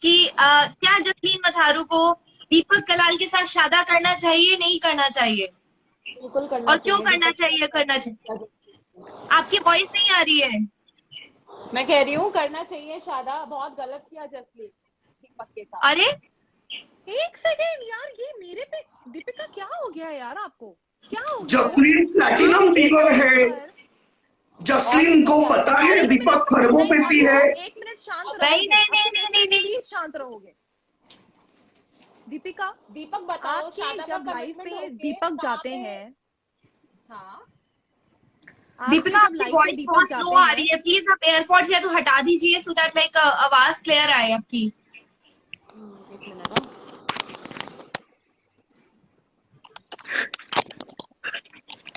कि क्या जसलीन मथारू को दीपक कलाल के साथ शादी करना चाहिए नहीं करना चाहिए,
बिल्कुल करना
और क्यों
चाहिए।
करना चाहिए करना चाहिए? आपकी वॉइस नहीं आ रही है।
मैं कह रही हूँ करना चाहिए शादा। बहुत गलत किया जसलीन दीपक के साथ।
अरे
एक सेकेंड यार, ये मेरे पे दीपिका क्या हो गया यार? आपको क्या हो गया?
जसलीन प्लैटिनम डीलर है, जसलीन को पता है दीपक खरबों पे पी है।
एक मिनट शांत
नहीं,
रहोगे?
नहीं, नहीं, नहीं, नहीं।
प्लीज शांत रहोगे। दीपिका,
दीपक बताओ,
आपके
शादा का
जब लाइव
commitment
पे
होके
दीपक
कहाँ
जाते
पे-
हैं,
हाँ
दीपिका
जब
आपकी
लाइव पे
वॉइस
दीपक
बहुत
जाते
स्लो आ
हैं,
रही है, प्लीज आप एयरपोर्ट्स या तो हटा दीजिए सो दैट लाइक आवाज क्लियर आए आपकी।
एक मिनट।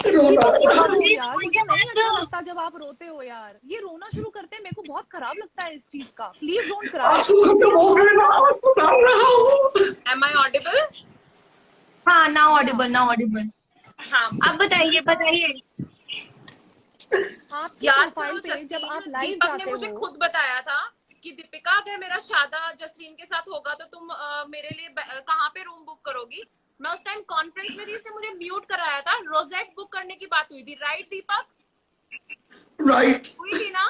रोना
यार मुझे
मुझे
नहीं
मत-
अच्छा लगता जब आप रोते हो यार। ये रोना शुरू करते हैं, मेरे को बहुत खराब लगता है इस चीज का। Please don't cry.
आंसू खत्म हो गए ना, आंसू डाल रहा हूँ।
Am I audible?
हाँ, नाउ ऑडिबल।
हाँ
अब बताइए
आपकी
याद
प्रोफाइल
करो
पे जब आप
जसलीन,
लाइव
दीपक ने
जाते
मुझे
हो,
खुद बताया था कि दीपिका अगर मेरा शादा जसलीन के साथ होगा तो तुम मेरे लिए कहाँ पे रूम बुक करोगी। मैं उस टाइम कॉन्फ्रेंस में थी, इसने मुझे म्यूट कराया था। रोजेट बुक करने की बात हुई थी, राइट दीपक?
राइट।
हुई थी ना?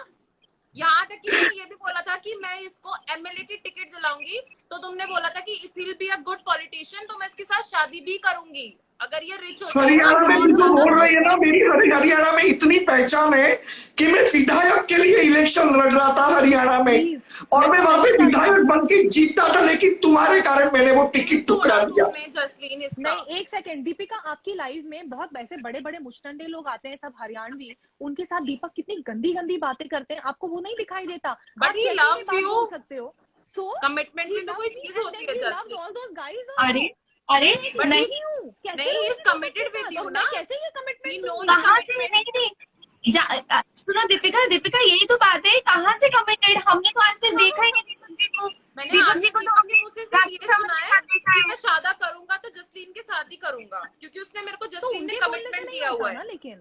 यहाँ तक कि मैंने ये भी बोला था कि मैं इसको एमएलए की टिकट दिलाऊंगी, तो तुमने बोला था कि if will be a good politician तो मैं इसके साथ शादी भी करूंगी अगर ये रिच होता है।
हरियाणा में भी जो बोल रही है ना, मेरी हरियाणा में इतनी पहचान है कि मैं विधायक के लिए इलेक्शन लड़ रहा था हरियाणा में, और मैं वहां पे विधायक बन के जीता था, लेकिन तुम्हारे कारण मैंने वो टिकट ठुकरा दिया।
जसलीन इसका
नहीं एक सेकेंड दीपिका, आपकी लाइव में बहुत वैसे बड़े बड़े मुश्तंडे लोग आते हैं, सब हरियाणवी, उनके साथ दीपक कितनी गंदी गंदी बातें करते हैं, आपको वो नहीं दिखाई देता?
But
आप
he
कैसे
loves
ये बात
you.
बोल सकते हो? So
कमिटमेंट में तो कोई चीज होती है जसलीन।
all those guys
अरे अरे
मैं
नहीं,
नहीं हूँ, कैसे
नहीं,
रहोगे
he is
दीपक
committed
के
with
साथ?
you
और
ना?
मैं कैसे ये
We
कमिटमेंट
know
दूंगी?
the
कहाँ से?
commitment.
नहीं नहीं, सुनो दीपिका, दीपिका यही तो बात है, कहाँ से कमिटेड? हमने तो आज तक देखा ही नहीं दीपक जी को।
मैंने
दीपक
आज
जी
तक
को तो
दीपक
हमने
के मुंह से सिर्फ
राखी
ये
सावंत
सुना
के
है
साथ देखा
कि
है।
मैं शादा करूंगा तो जसलीन के साथ ही करूंगा, क्योंकि उसने मेरे को
तो
जसलीन ने
उनके बोलने से
कमिटमेंट
नहीं
दिया हुआ
होता
है।
ना, लेकिन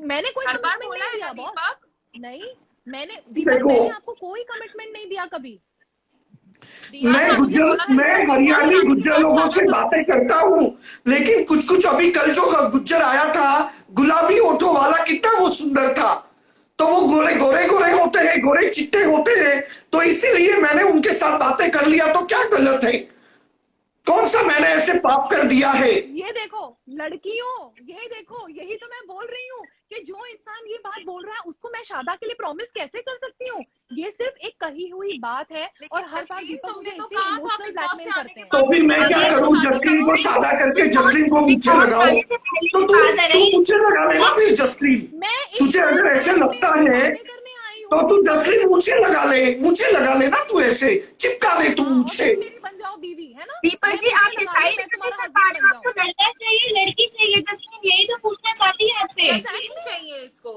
मैंने कोई
हर बार
कमिटमेंट
बोला
नहीं
है
दिया
ना
बॉस।
दीपक,
नहीं, दीपक
देखो,
मैंने आपको कोई कमिटमेंट नहीं दिया कभी।
दिया
मैं
था, मुझे
गुज्जर,
बोला था
मैं
कि
हरियाणवी
राखी के
गुज्जर
साथ
लोगों
शादा
से
करूंगा।
बातें करता हूँ, लेकिन कुछ कुछ अभी कल जो गुज्जर आया था, गुलाबी ओठों वाला, कितना वो सुंदर था। तो वो गोरे गोरे गोरे होते हैं, गोरे चिट्टे होते हैं, तो इसीलिए मैंने उनके साथ बातें कर लिया। तो क्या गलत है? कौन सा मैंने ऐसे पाप कर दिया है?
ये देखो लड़कियों, ये देखो, यही तो मैं बोल रही हूँ कि जो इंसान ये बात बोल रहा है उसको मैं शादा के लिए प्रॉमिस कैसे कर सकती हूँ? ये सिर्फ एक कही हुई बात है और हर बार
जसलीन,
दीपक
तुमने
मुझे
तो
इसे
कहा था
इमोशनल
बिग बॉस
ब्लैकमेल
से आने
करते
के
हैं।
तो
बाद
भी मैं क्या
शादी
करूं?
शादी
जसलीन को
करोगे?
शादा करके
बिग बॉस,
जसलीन को
बिग
मुझे
बॉस
लगाओ।
आने से पहले
तो
की
तू
बात है
तू
नहीं।
मुझे लगा लेना फिर जसलीन।
मैं इस
तुझे अगर
बात
ऐसे
में
लगता है
बातें करने आई
तो
हूँ
तू
दीपक।
जसलीन मुझे लगा ले, मुझे लगा लेना। तू ऐसे चिपका ले तू
हाँ, और
मुझे।
तुम मेरी बन जाओ बीवी, है ना?
दीपक
मैं
जी
मुझे
आप
लगा लो,
डिसाइड
मैं
कैसे
तुम्हारा
कर पा
हस्बैंड
रहे
बन
हो?
जाऊं।
आपको लड़का चाहिए लड़की चाहिए? जसलीन यही तो पूछना चाहती है आपसे।
जसलीन चाहिए इसको।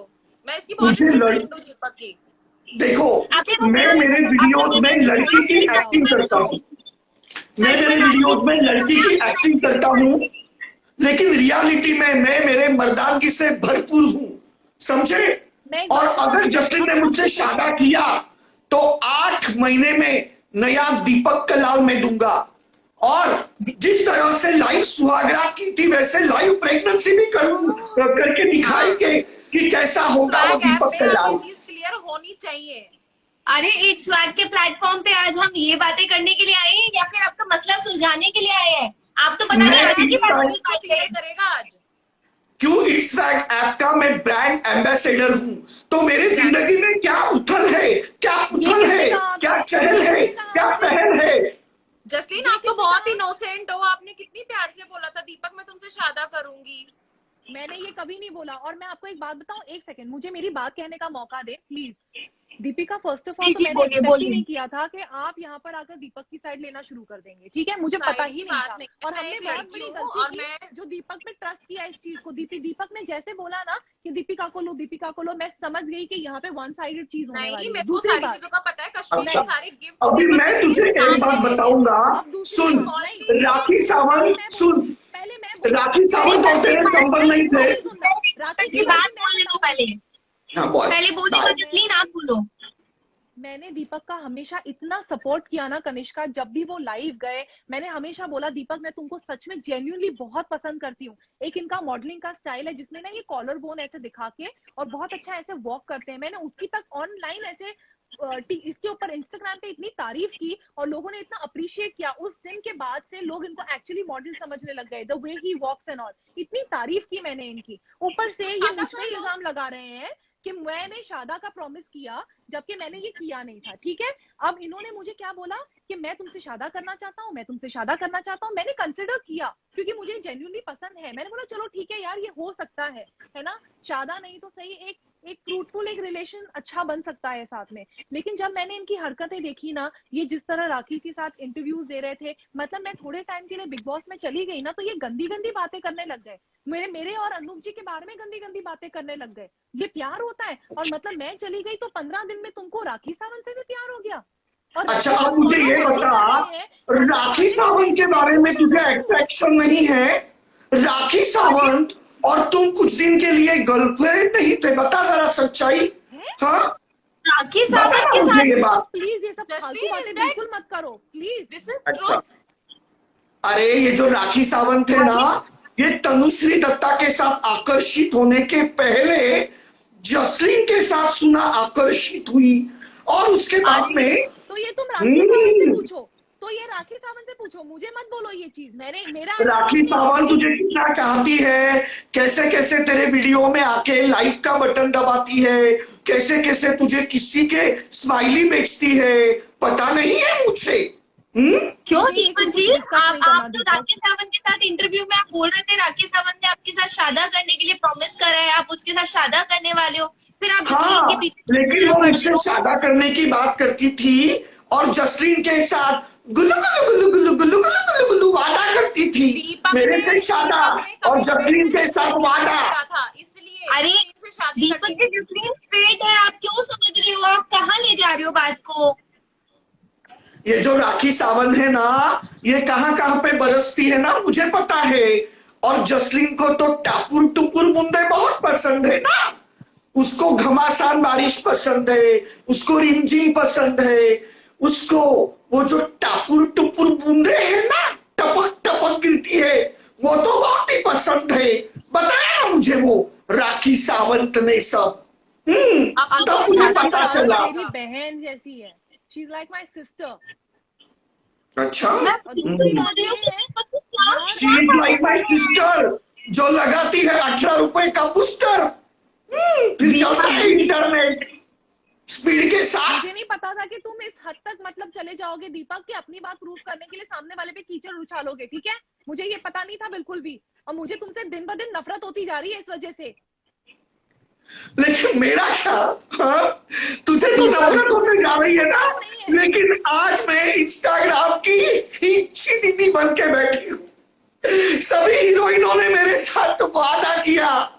मैं इसकी बहुत
मुझे
अच्छी
लड़
फ्रेंड हूँ दीपक की।
देखो,
आपके
मैं
रूम
मेरे
में
वीडियोज में लड़की की एक्टिंग करता हूँ। मैं मेरे वीडियोज में लड़की की एक्टिंग करता हूँ, लेकिन रियलिटी में मैं मेरे मर्दानगी से भरपूर हूँ, समझे?
मैं एक
और
बात
अगर
बताऊं?
जसलीन ने मुझसे शादा किया तो 8 महीने में नया दीपक कलाल मैं दूंगा। और जिस तरह से लाइव सुहागरात की थी, वैसे लाइव प्रेगनेंसी भी करके दिखाएंगे कि कैसा होगा वो
स्वैग ऐप
दीपक
पे अब
कलाल।
ये चीज क्लियर होनी चाहिए।
अरे इट्स स्वैग के प्लेटफॉर्म पे आज हम ये बातें करने के लिए आए हैं या फिर आपका मसला सुलझाने के लिए आए हैं? आप तो पता नहीं
मैं
आगे की
इस
बात
साल-
नहीं
क्लियर
पाएंगे।
करेगा आज।
क्यों? इस स्वैग ऐप का मैं ब्रांड एम्बेसडर हूं, तो मेरे जिंदगी में क्या उथल है, क्या पुथल है, क्या चहल है, क्या पहल है।
जसलीन, आप तो बहुत इनोसेंट हो। आपने कितनी प्यार से बोला था दीपक मैं तुमसे शादा करूंगी।
मैंने ये कभी नहीं बोला। और मैं आपको एक बात बताऊं, एक सेकंड मुझे मेरी बात कहने का मौका दे please. Deepika, first of all
जी,
तो
जी,
मैंने
बोलिए,
एक्सपेक्ट ही
बोलिए।
नहीं किया था कि आप यहाँ पर आकर दीपक की साइड लेना शुरू कर देंगे, ठीक है? मुझे पता ही नहीं
बात
था।
नहीं,
और
मैं
हमने
एक
बहुत
लड़की
बड़ी
हूँ
गलती
और
की
मैं
जो दीपक में ट्रस्ट किया इस चीज को। दीपिका ने जैसे बोला ना कि दीपिका को लो, दीपिका को लो, मैं समझ गई कि यहाँ पे वन साइडेड चीज होने
नहीं,
वाली है।
मेरे को
दूसरी
सारी
बात,
चीजों का पता है। कश्मीर
अच्छा,
के सारे गिफ्ट
अभी
दीपक
मैं
ने
तुझे
मेरे
एक बात
सामने
बताऊंगा,
अब दूसरी
सुन।
बात, नहीं,
राखी सावंत, सुन,
पहले मैं बोलूं।
राखी सावंत और तेरे संबंध नहीं थे।
नहीं सुनना। राखी
जी, बात बोलने दो पहले।
हाँ, बोल।
पहले बोलिए तो जसलीन आप बोलो।
मैंने दीपक का हमेशा इतना सपोर्ट किया ना कनिष्का, जब भी वो लाइव गए मैंने हमेशा बोला दीपक मैं तुमको सच में जेन्युइनली बहुत पसंद करती हूँ। एक इनका मॉडलिंग का स्टाइल है जिसमें ना ये कॉलर बोन ऐसे दिखा के और बहुत अच्छा ऐसे वॉक करते हैं। मैंने उसकी तक ऑनलाइन ऐसे इसके ऊपर इंस्टाग्राम पे इतनी तारीफ की और लोगों ने इतना अप्रिशिएट किया। उस दिन के बाद से लोग इनको एक्चुअली मॉडल समझने लग गए, the way he walks and all. इतनी तारीफ की मैंने इनकी। ऊपर से ये मुझ पे इल्जाम लगा रहे हैं कि मैंने शादा का प्रॉमिस किया जबकि मैंने ये किया नहीं था, ठीक है? अब इन्होंने मुझे क्या बोला कि मैं तुमसे शादा करना चाहता हूँ, मैं तुमसे शादा करना चाहता हूँ। मैंने कंसिडर किया क्योंकि मुझे जेन्युइनली पसंद है। मैंने बोला चलो ठीक है यार, ये हो सकता है ना? शादा नहीं तो सही, एक फ्रूटफुल एक रिलेशन अच्छा बन सकता है साथ में। लेकिन जब मैंने इनकी हरकतें देखी ना, ये जिस तरह राखी के साथ इंटरव्यूज दे रहे थे, मतलब मैं थोड़े टाइम के लिए बिग बॉस में चली गई ना तो ये गंदी गंदी बातें करने लग गए। मेरे और अनूप जी के बारे में गंदी गंदी बातें करने लग गए। ये प्यार होता है? और मतलब मैं चली गई तो 15 दिन में तुमको राखी सावंत से भी प्यार हो गया? और
अच्छा, अब मुझे ये बता, राखी सावंत के बारे में तुझे अट्रैक्शन नहीं है? राखी सावंत और तुम कुछ दिन के लिए गर्लफ्रेंड नहीं थे? बता जरा सच्चाई। हाँ,
राखी सावंत के
मुझे
साथ
ये बात।
प्लीज ये सब फालतू बातें बिल्कुल मत करो प्लीज।
दिस इज
अच्छा,
ट्रूथ।
अरे ये जो राखी सावंत है ना, ये तनुश्री दत्ता के साथ आकर्षित होने के पहले जसलीन के साथ सुना आकर्षित हुई और उसके बाद में
तो ये तुम राखी सावंत से पूछो, तो ये राखी सावंत से पूछो, मुझे मत बोलो ये चीज। मेरा
राखी सावंत तुझे कितना चाहती है, कैसे कैसे तेरे वीडियो में आके लाइक का बटन दबाती है, कैसे कैसे तुझे किसी के स्माइली बेचती है, पता नहीं है मुझे।
क्यों दीपक जी? आप तो
दीपक।
राखी सावंत के साथ इंटरव्यू में आप बोल रहे थे राखी सावंत ने आपके साथ शादा करने के लिए प्रॉमिस करा है, आप उसके साथ शादा करने वाले हो, फिर आप जसलीन
हाँ,
के पीछे
लेकिन वो मुझसे शादा करने की बात करती थी और जसलीन के साथ गुल्लू गुल्लू गुल्लू गुल्लू गुल्लू गुल्लू गुल्लू गुल्लू वादा करती थी
दीपक
मेरे
ने-
से शादा
दीपक ने
और
कभी
जसलीन के
जसलीन
साथ
से
वादा।
किया था, इसलिए
अरे
जसलीन से शादी
दीपक
करनी
जी,
थी।
जसलीन स्ट्रेट है, आप क्यों समझ रहे हो? आप कहाँ ले जा रहे हो बात को?
ये जो राखी सावंत है ना, ये कहाँ कहाँ पे बरसती है ना, मुझे पता है। और जसलीन को तो टापुर टुपुर बूंदे बहुत पसंद है ना, उसको घमासान बारिश पसंद है, उसको रिमझिम पसंद है, उसको वो जो टापुर टुपुर बूंदे है ना, टपक टपक गिरती है, वो तो बहुत ही पसंद है। बताया ना मुझे वो राखी सावंत ने सब। तब मुझे पता चला।
मेरी बहन जैसी है, she is like my sister.
अच्छा,
मैं दूसरी बोल रही हूँ कि दीपक जी क्या-
she is like my sister, जो लगाती है 18 रुपए का बूस्टर, फिर चलता है इंटरनेट स्पीड के साथ।
मुझे नहीं पता था कि तुम इस हद तक मतलब चले जाओगे दीपक, कि अपनी बात प्रूव करने के लिए सामने वाले पे कीचड़ उछालोगे, ठीक है? मुझे ये पता नहीं था बिल्कुल भी, और मुझे तुमसे दिन ब दिन नफरत होती जा रही है इस वजह से।
लेकिन मेरा क्या, हाँ? तुझे तो नफरत होने जा रही है ना, लेकिन आज मैं इंस्टाग्राम की हिच्ची दीदी बन के बैठी हूँ। सभी हीरोइनों ने मेरे साथ वादा किया,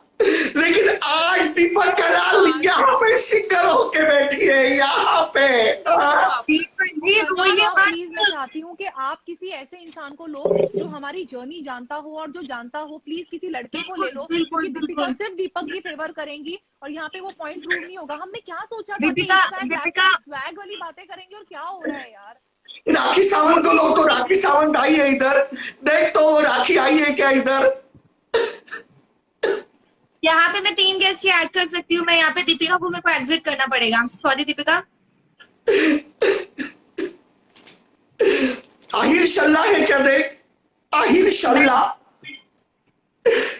लेकिन आज दीपक कलाल यहाँ पे सिंगल होके बैठी है, यहाँ पे। हाँ?
दीपक जी रोइए मत।
प्लीज मैं चाहती हूँ कि आप किसी ऐसे इंसान को लो जो हमारी जर्नी जानता हो, और जो जानता हो प्लीज किसी लड़के को ले लो,
बिल्कुल,
क्योंकि दीपिका
बिल्कुल।
सिर्फ दीपक की फेवर करेंगी और यहाँ पे वो पॉइंट प्रूव नहीं होगा। हमने क्या सोचा था कि
दीपिका-
स्वैग वाली बातें करेंगे, और क्या हो रहा है यार।
राखी सावंत को लो, तो राखी सावंत आई है इधर, देख तो वो राखी आई है क्या इधर।
यहाँ पे मैं 3 गेस्ट ऐड कर सकती हूँ। मैं यहाँ पे दीपिका को मेरे को एग्जिट करना पड़ेगा। सॉरी दीपिका।
आहिर शल्ला है क्या, देख आहिर शल्ला।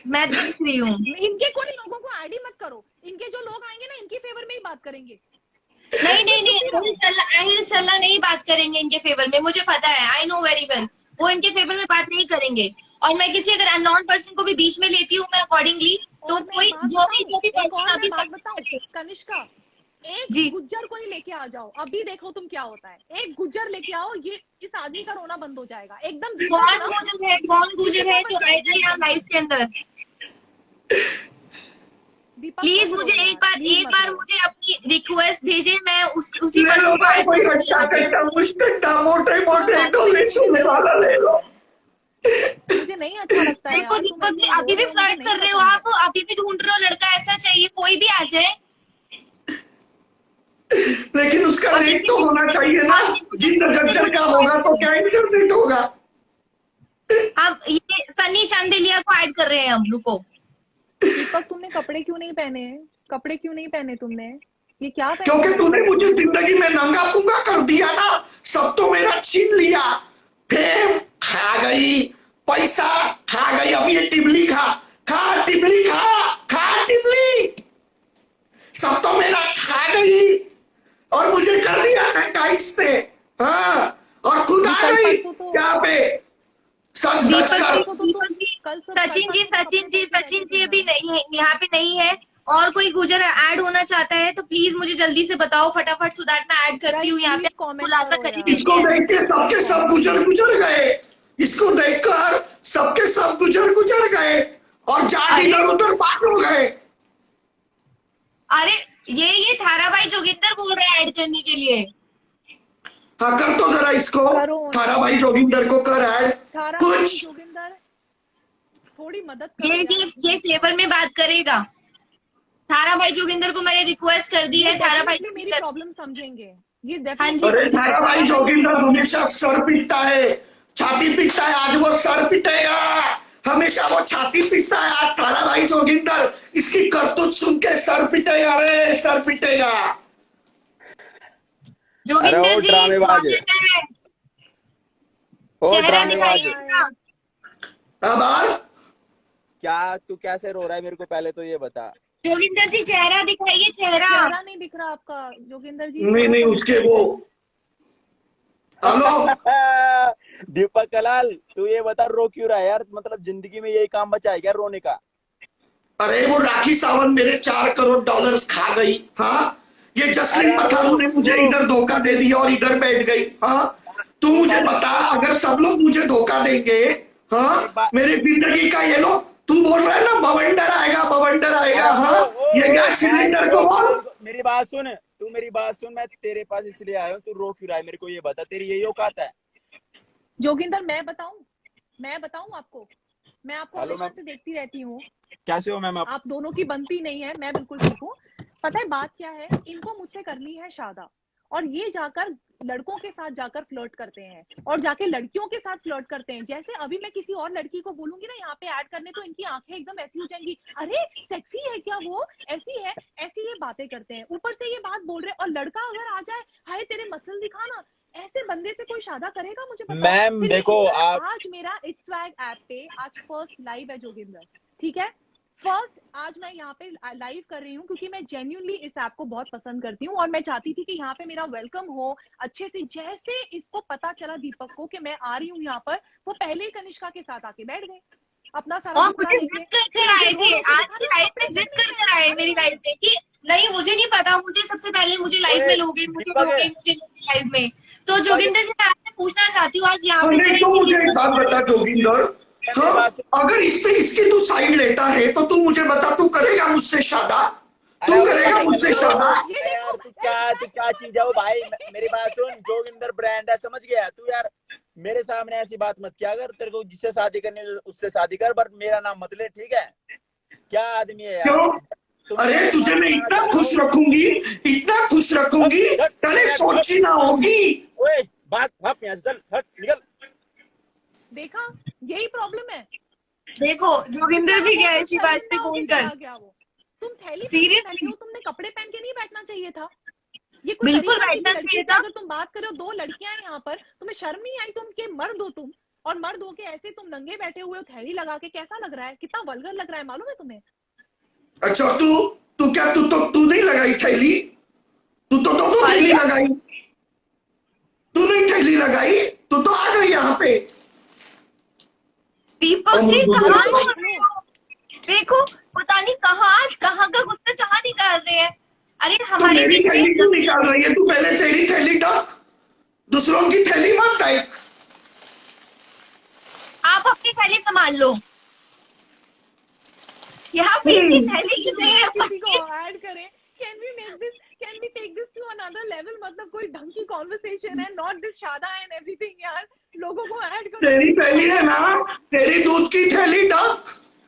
मैं देख रही हूँ।
इनके कोई लोगों को ऐड ही मत करो, इनके जो लोग आएंगे ना इनकी फेवर में ही बात करेंगे।
नहीं अहिल सल्ला नहीं बात करेंगे इनके फेवर में, मुझे पता है, आई नो वेरी वेल। वो इनके फेवर में बात नहीं करेंगे। और मैं किसी अगर अननोन पर्सन को भी बीच में लेती हूँ मैं अकॉर्डिंगली, तो
और मैं
कोई
बात
जो भी
बताऊं, एक और
पर्सन अभी
मैं बात बताऊं, कनिष्का,
जी।
एक गुज्जर को ही लेके आ जाओ, अभी देखो तुम क्या होता है। एक गुज्जर लेके आओ, ये इस आदमी का रोना बंद हो जाएगा एकदम।
कौन गुजर है जो आएगा यहाँ लाइफ के अंदर? प्लीज मुझे एक बार मुझे अपनी रिक्वेस्ट भेजे, मैं उसी पर्सन को ऐड
कोई
कर
हट्टा
दूंगी।
कट्टा मुश्किल मोटे मोटे डोले सोने वाला ले लो।
मुझे नहीं अच्छा लगता है
देखो
यार, तुम
दीपक जी
ऐसे
अभी भी
बोल रहे हो,
फ्लर्ट
मुझे
कर
नहीं
रहे हो
पसंद
आप, अभी भी ढूंढ रहे हो लड़का ऐसा चाहिए, कोई भी आ जाए।
लेकिन उसका रेट तो होना चाहिए ना, जितना गज्जर का होगा तो क्या इंटरनेट होगा।
हम ये सनी चांदेलिया को ऐड कर रहे हैं हम, रुको।
दीपक तुमने कपड़े क्यों नहीं पहने हैं? कपड़े क्यों नहीं पहने तुमने? ये क्या पहने?
क्योंकि तूने मुझे जिंदगी में नंगा पुंगा कर दिया ना, सब तो मेरा छीन लिया। फेम खा गई, पैसा खा गई, अब ये टिबली खा टिबली खा टिबली, सब तो मेरा खा गई। और मुझे कर दिया नंगा इसने। हाँ, और खुद आ गई यहाँ पे सच
दीपक
कर।
जी सचिन जी अभी नहीं है, यहाँ पे नहीं है। और कोई गुजर ऐड होना चाहता है तो प्लीज मुझे जल्दी से बताओ फटाफट, सो दैट मैं ऐड करती हूँ यहाँ पे।
Guys, please comment
खुलासा
करो
करी
यार।
इसको
दीजिए।
देख के सबके सब गुजर गए, इसको देखकर सबके सब गुजर गए, और जाट इधर उधर बात हो गए।
अरे ये थारा भाई जोगिंदर बोल रहे हैं ऐड करने के लिए।
हाँ, कर तो जरा इसको,
करो।
थारा भाई जोगिंदर को कर ऐड
थारा
कुछ।
जोगिंदर थोड़ी मदद करो यार।
ये फेवर में बात करेगा। थारा भाई जोगिंदर को मैंने रिक्वेस्ट कर दी है। थारा भाई
Definitely मेरी
जोगिंदर,
प्रॉब्लम समझेंगे ये
हाँ जी।
अरे
definitely।
थारा भाई जोगिंदर हमेशा सर पीटता है, छाती पीटता है, आज वो सर पीटेगा। हमेशा वो छाती पीटता है, आज थारा भाई जोगिंदर इसकी करतूत सुन के सर पीटेगा, रे सर पीटेगा।
जोगिंदर जी
ड्रामेबाज है।
स्वागत है।
ओ
चेहरा
ड्रामेबाज
दिखाइए
है।
अपना।
अब आ,
क्या तू कैसे रो रहा है, मेरे को पहले तो ये बता।
जोगिंदर जी चेहरा दिखाइए, चेहरा।
चेहरा नहीं दिख रहा आपका जोगिंदर जी।
नहीं उसके वो, हेलो
दीपक कलाल तू ये बता रो क्यों रहा है यार, मतलब जिंदगी में यही काम बचा है क्या रोने का?
अरे वो राखी सावंत मेरे $4 करोड़ खा गई। हाँ, ये जसलीन मथारू ने मुझे इधर धोखा दे दिया और इधर बैठ गई। हाँ, तू मुझे बता, अगर सब लोग मुझे धोखा देंगे, हाँ, मेरी जिंदगी का ये लो, तू बोल रहा है ना बवंडर आएगा, बवंडर आएगा। हाँ, ये गैस सिलेंडर को बोल।
मेरी बात सुन, तू मेरी बात सुन, मैं तेरे पास इसलिए आया हूँ, तू रो क्यों रहा है? मेरे को ये बता, तेरी यही औकात है?
जोगिंदर मैं बताऊं आपको, मैं आपको
हेलो,
हमेशा
मैम।
से देखती रहती हूँ,
कैसे हो मैम आप?
आप दोनों की बनती नहीं है, मैं बिल्कुल ठीक हूँ। पता है बात क्या है, इनको मुझसे करनी है शादा, और ये जाकर लड़कों के साथ जाकर फ्लर्ट करते हैं और जाके लड़कियों के साथ फ्लर्ट करते हैं। जैसे अभी मैं किसी और लड़की को बोलूंगी ना यहाँ पे ऐड करने, तो इनकी आंखें एकदम ऐसी हो जाएंगी, अरे सेक्सी है क्या वो, ऐसी है, ऐसी ये बातें करते हैं, ऊपर से ये बात बोल रहे हैं। और लड़का अगर आ जाए, हाय तेरे मसल दिखाना, ऐसे बंदे से कोई शादा करेगा? मुझे पता है।
मैम
फिर
देखो
भी
आप,
आज मेरा इट्स स्वैग ऐप पे आज फर्स्ट लाइव है जोगिंदर, ठीक है? फर्स्ट आज मैं यहाँ पे लाइव कर रही हूँ क्योंकि मैं जेन्युइनली इस ऐप को बहुत पसंद करती हूँ और मैं चाहती थी कि यहाँ पे मेरा वेलकम हो अच्छे से। जैसे इसको पता चला दीपक को कि मैं आ रही हूँ यहाँ पर, वो पहले ही कनिष्का के साथ आके बैठ गए अपना सारा
और
दुखड़ा
मुझे
लेके।
जिद कर कर आए थे, आज की लाइव में जिद कर कर आए मेरी लाइव में कि नहीं मुझे नहीं पता, मुझे सबसे पहले मुझे लाइव में लोगे, मुझे लाइव में। तो जोगिंदर जी मैं आपसे पूछना चाहती हूँ, आज यहाँ पे
नहीं तो मुझे एक बात बता जोगिंदर, हाँ, अगर इस पे इसकी तू साइड लेता है तो तू मुझे बता, तू करेगा मुझसे शादा? तू करेगा मुझसे शादा?
यार तू क्या चीज है वो भाई? मेरी बात सुन, जोगिंदर ब्रांड है, समझ गया तू? यार मेरे सामने ऐसी बात मत किया, अगर तेरे को जिससे शादी करनी है उससे शादी कर, पर मेरा नाम मत ले, ठीक है? क्या आदमी है यार?
क्यों? अरे तुझे मैं इतना खुश रखूंगी, इतना खुश रखूंगी, तेरे सोची ना होगी।
ओए भाग यहाँ से, चल हट, निकल।
देखा, यही प्रॉब्लम है।
देखो जोगिंदर भी गया इसी बात से बोलकर।
तुम थैली
Seriously?
बैठे हो, तुमने कपड़े पहन के नहीं बैठना चाहिए था। ये कोई
बिल्कुल
तरीका नहीं
बैठना
लड़की
चाहिए
से।
था।
अगर तुम बात करो, दो लड़कियां हैं यहाँ पर, तुम्हें शर्म नहीं आई? तुम के मर्द हो तुम, और मर्द हो के ऐसे तुम नंगे बैठे हुए हो थैली लगा के, कैसा लग रहा है? कितना वल्गर लग रहा है, मालूम है तुम्हें?
अच्छा तू नहीं लगाई थैली? तू तो थैली लगाई, तू नहीं थैली लगाई, तू तो आ गई यहाँ पे।
दीपक जी कहाँ बोल रहे हो? देखो पता नहीं कहाँ का गुस्सा कहाँ निकाल रहे हैं। अरे
तू
हमारे
मेरी
बीच
थैली
में
क्यों निकाल रही है? तू पहले तेरी थैली ढक, दूसरों की थैली मत ढक।
आप अपनी थैली संभाल लो। यहाँ पे इतनी थैली क्यों नहीं है?
किसी को ऐड करें, can we take this to another level? मतलब कोई ढंग की कॉन्वर्सेशन है, नॉट दिस शादा एंड एवरीथिंग। यार लोगों को ऐड करो।
तेरी थैली है ना, तेरी दूध की थैली ढक,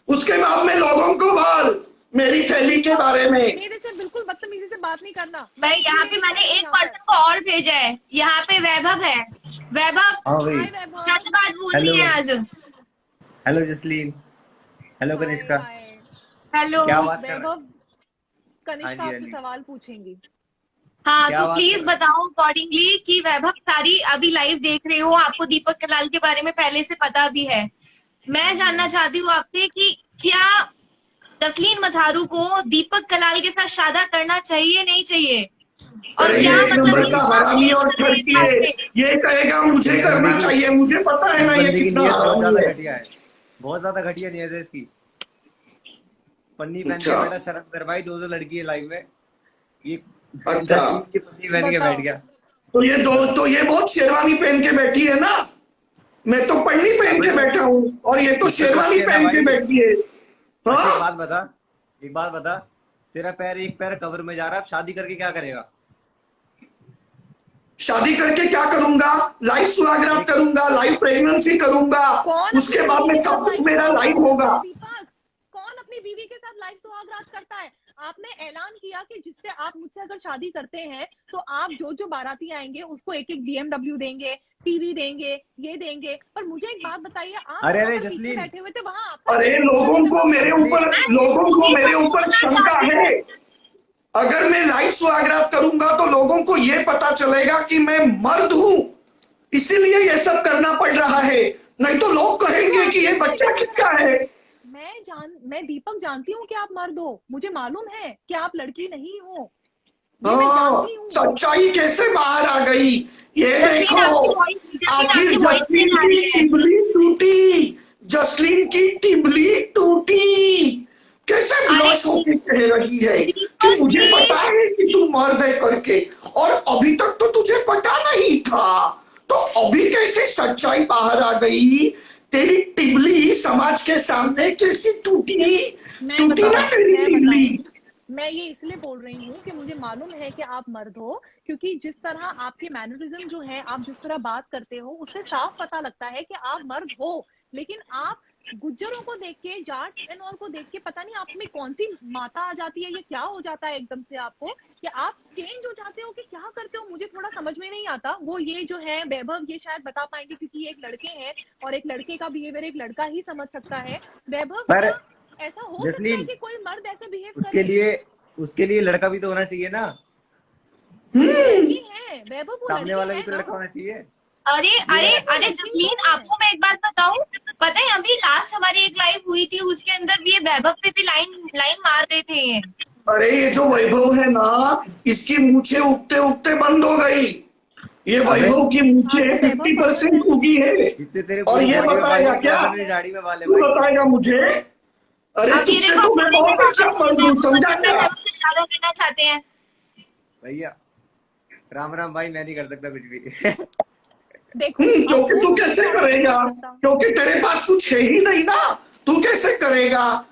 उसके बाद में लोगों को बोल मेरी थैली के बारे में।
मेरे से बिल्कुल बदतमीजी से बात नहीं करना।
भाई यहाँ पे मैंने एक पर्सन को और भेजा है, यहाँ पे वैभव है। वैभव
हाँ भाई।
हाय वैभव।
सच बात बोल रही है आज।
Hello Jasleen, hello Kanishka,
hello
क्या बात कर रहे
वैभव,
हो?
कनिष्का
हाँ जी, हाँ
आपसे
जी।
सवाल पूछेंगी।
हाँ
क्या
तो
बात
प्लीज
कर रहे हो?
बताओ अकॉर्डिंगली कि वैभव सारी अभी लाइव देख रहे हो, आपको दीपक कलाल के बारे में पहले से पता भी है। मैं जानना चाहती हूँ आपसे कि क्या जसलीन मथारू को दीपक कलाल के साथ शादा करना चाहिए नहीं चाहिए? और
अरे
क्या
ये एक नंबर का
मतलब
हरामी और ठरकी है, ये कहेगा मुझे करना चाहिए, मुझे पता है
इस
ना ये
बंदे की
कितना
नीयत बहुत
हरामी
ज्यादा
है।
घटिया है, बहुत ज्यादा घटिया नीयत है इसकी। पन्नी पहन के
अच्छा।
बैठा, शर्म कर भाई, दो लड़की है लाइव में, ये
अच्छा।
जसलीन की पन्नी पहन के
बताओ।
बैठ गया।
तो ये बहुत शेरवानी पहन के बैठी है ना, मैं तो पन्नी पहन के बैठा हूँ और ये तो शेरवानी पहन के बैठी है।
अच्छा,
हाँ,
एक बात बता, तेरा पैर एक पैर कब्र में जा रहा है, अब शादी करके क्या करेगा?
शादी करके क्या करूंगा? लाइव सुहागरात करूंगा, लाइव प्रेगनेंसी करूंगा, उसके बाद में सब कुछ मेरा लाइव होगा।
दीपक, कौन अपनी बीवी के साथ लाइव सुहागरात करता है? आपने ऐलान किया कि जिससे आप मुझसे अगर शादी करते हैं तो आप जो बाराती आएंगे उसको एक BMW देंगे, टीवी देंगे, ये देंगे। पर मुझे एक बात बताइए, आप
अरे
वहाँ पर पीछे
जसलीन,
बैठे हुए थे, वहाँ आपका
अरे लोगों को मेरे ऊपर शंका है। अगर मैं लाइव सुहागरात करूंगा तो लोगों को ये पता चलेगा कि मैं मर्द हूं, इसीलिए ये सब करना पड़ रहा है, नहीं तो लोग कहेंगे कि ये बच्चा किसका है।
मैं दीपक जानती हूँ कि आप मर्द हो, मुझे मालूम है कि आप लड़की नहीं हो। ये मैं जानती हूँ।
सच्चाई कैसे बाहर आ गई ये देखो। आखिर
जसलीन
जसलीन की टिबली टूटी, कैसे ब्लश होके कह रही है कि मुझे पता है कि तू तू मर्द है करके, और अभी तक तो तुझे पता नहीं था, तो अभी कैसे सच्चाई बाहर आ गई? तेरी टिबली समाज के सामने कैसी टूटी
मैं
टूटी ना
बताऊं,
तेरी
मैं
टिबली।
बताऊं, मैं ये इसलिए बोल रही हूँ कि मुझे मालूम है कि आप मर्द हो, क्योंकि जिस तरह आपके मैनरिज्म जो है, आप जिस तरह बात करते हो, उससे साफ पता लगता है कि आप मर्द हो। लेकिन आप गुज्जरों को देख के, जाट एंड ऑल को देख के, पता नहीं आप में कौन सी माता आ जाती है, ये क्या हो जाता है एकदम से आपको, कि आप चेंज हो जाते हो कि क्या करते हो, मुझे थोड़ा समझ में नहीं आता। वो ये जो है वैभव, ये शायद बता पाएंगे क्योंकि ये एक लड़के हैं और एक लड़के का बिहेवियर एक लड़का ही समझ सकता है। वैभव,
पर
क्या ऐसा हो सकता है
जसलीन,
कि कोई मर्द ऐसे बिहेव
उसके लिए लड़का भी तो होना चाहिए ना,
लड़की है वैभव, वो
सामने
लड़की
वाला भी
है
तो
ना।
लड़का होना चाहिए।
अरे अरे
वो
अरे
लड़की
जसलीन,
है।
आपको मैं एक बात बताऊं, पता है अभी लास्ट हमारी एक लाइव हुई थी, उसके अंदर भी ये वैभव पे भी लाइन लाइन मार रहे थे ये।
अरे ये जो वैभव है ना, इसकी मूछें उगते उगते बंद हो गई। ये वैभव की मूछें
हाँ, तो वैभव
50% उगी है।
जितने तेरे
और
पूरी
ये
बॉडी में बाल
बताएगा
है,
क्या?
ज्यादा मेरी दाढ़ी में बाल है
तू
भाई।
बताएगा मुझे? अरे
अब ये
तुझसे
देखो,
तो मैं
अपने
बहुत अच्छा मर्द हूँ, समझा क्या?
वैभव से शादी करना चाहते हैं।
भैया राम राम भाई, मैं नहीं कर सकता कुछ भी।
देखो,
क्योंकि
अब
तू
वो
कैसे
तो मैं
करेगा?
नहीं कर सकता।
क्योंकि तेरे पास कुछ है ही नहीं ना, तू कैसे करेगा?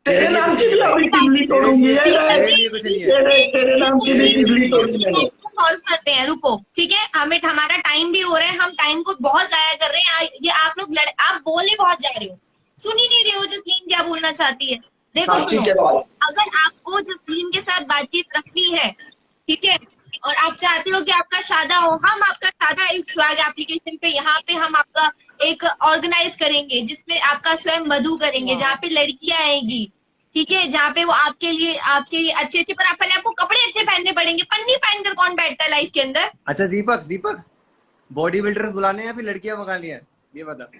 तेरे
तेरे लिए
नाम
कुछ
की
नहीं
भी
है
अभी
भाई,
टिबली
तेरे
तोड़ूंगी।
लिए
दीपक
तेरे
जी,
लिए कुछ नहीं है,
तेरे नाम की
तेरे
भी
लिए कुछ
टिबली
नहीं है।
तोड़ी मैंने।
सॉल्व करते हैं, रुको, ठीक है, हमारा टाइम भी हो रहा है, हम टाइम को बहुत जाया कर रहे हैं। ये आप लोग आप बोले बहुत जा रहे हो, सुन ही नहीं रहे हो जसलीन क्या बोलना चाहती है। देखो
हाँ
सुनो,
ठीक है भाई।
अगर आपको जसलीन के साथ बातचीत रखनी है, ठीक है, और आप चाहते हो कि आपका शादा हो, हम आपका शादा एक स्वैग एप्लीकेशन पे, यहाँ पे हम आपका एक ऑर्गेनाइज करेंगे जिसमें आपका स्वयं मधु करेंगे, जहाँ पे लड़कियां आएंगी, ठीक है, जहाँ पे वो आपके लिए अच्छे अच्छे, पर आप पहले आपको कपड़े अच्छे पहनने पड़ेंगे। पन्नी पहनकर कौन बैठता है लाइफ के अंदर?
अच्छा दीपक, बॉडी बिल्डर्स बुलाने हैं या फिर लड़कियां मंगानी है, ये बता।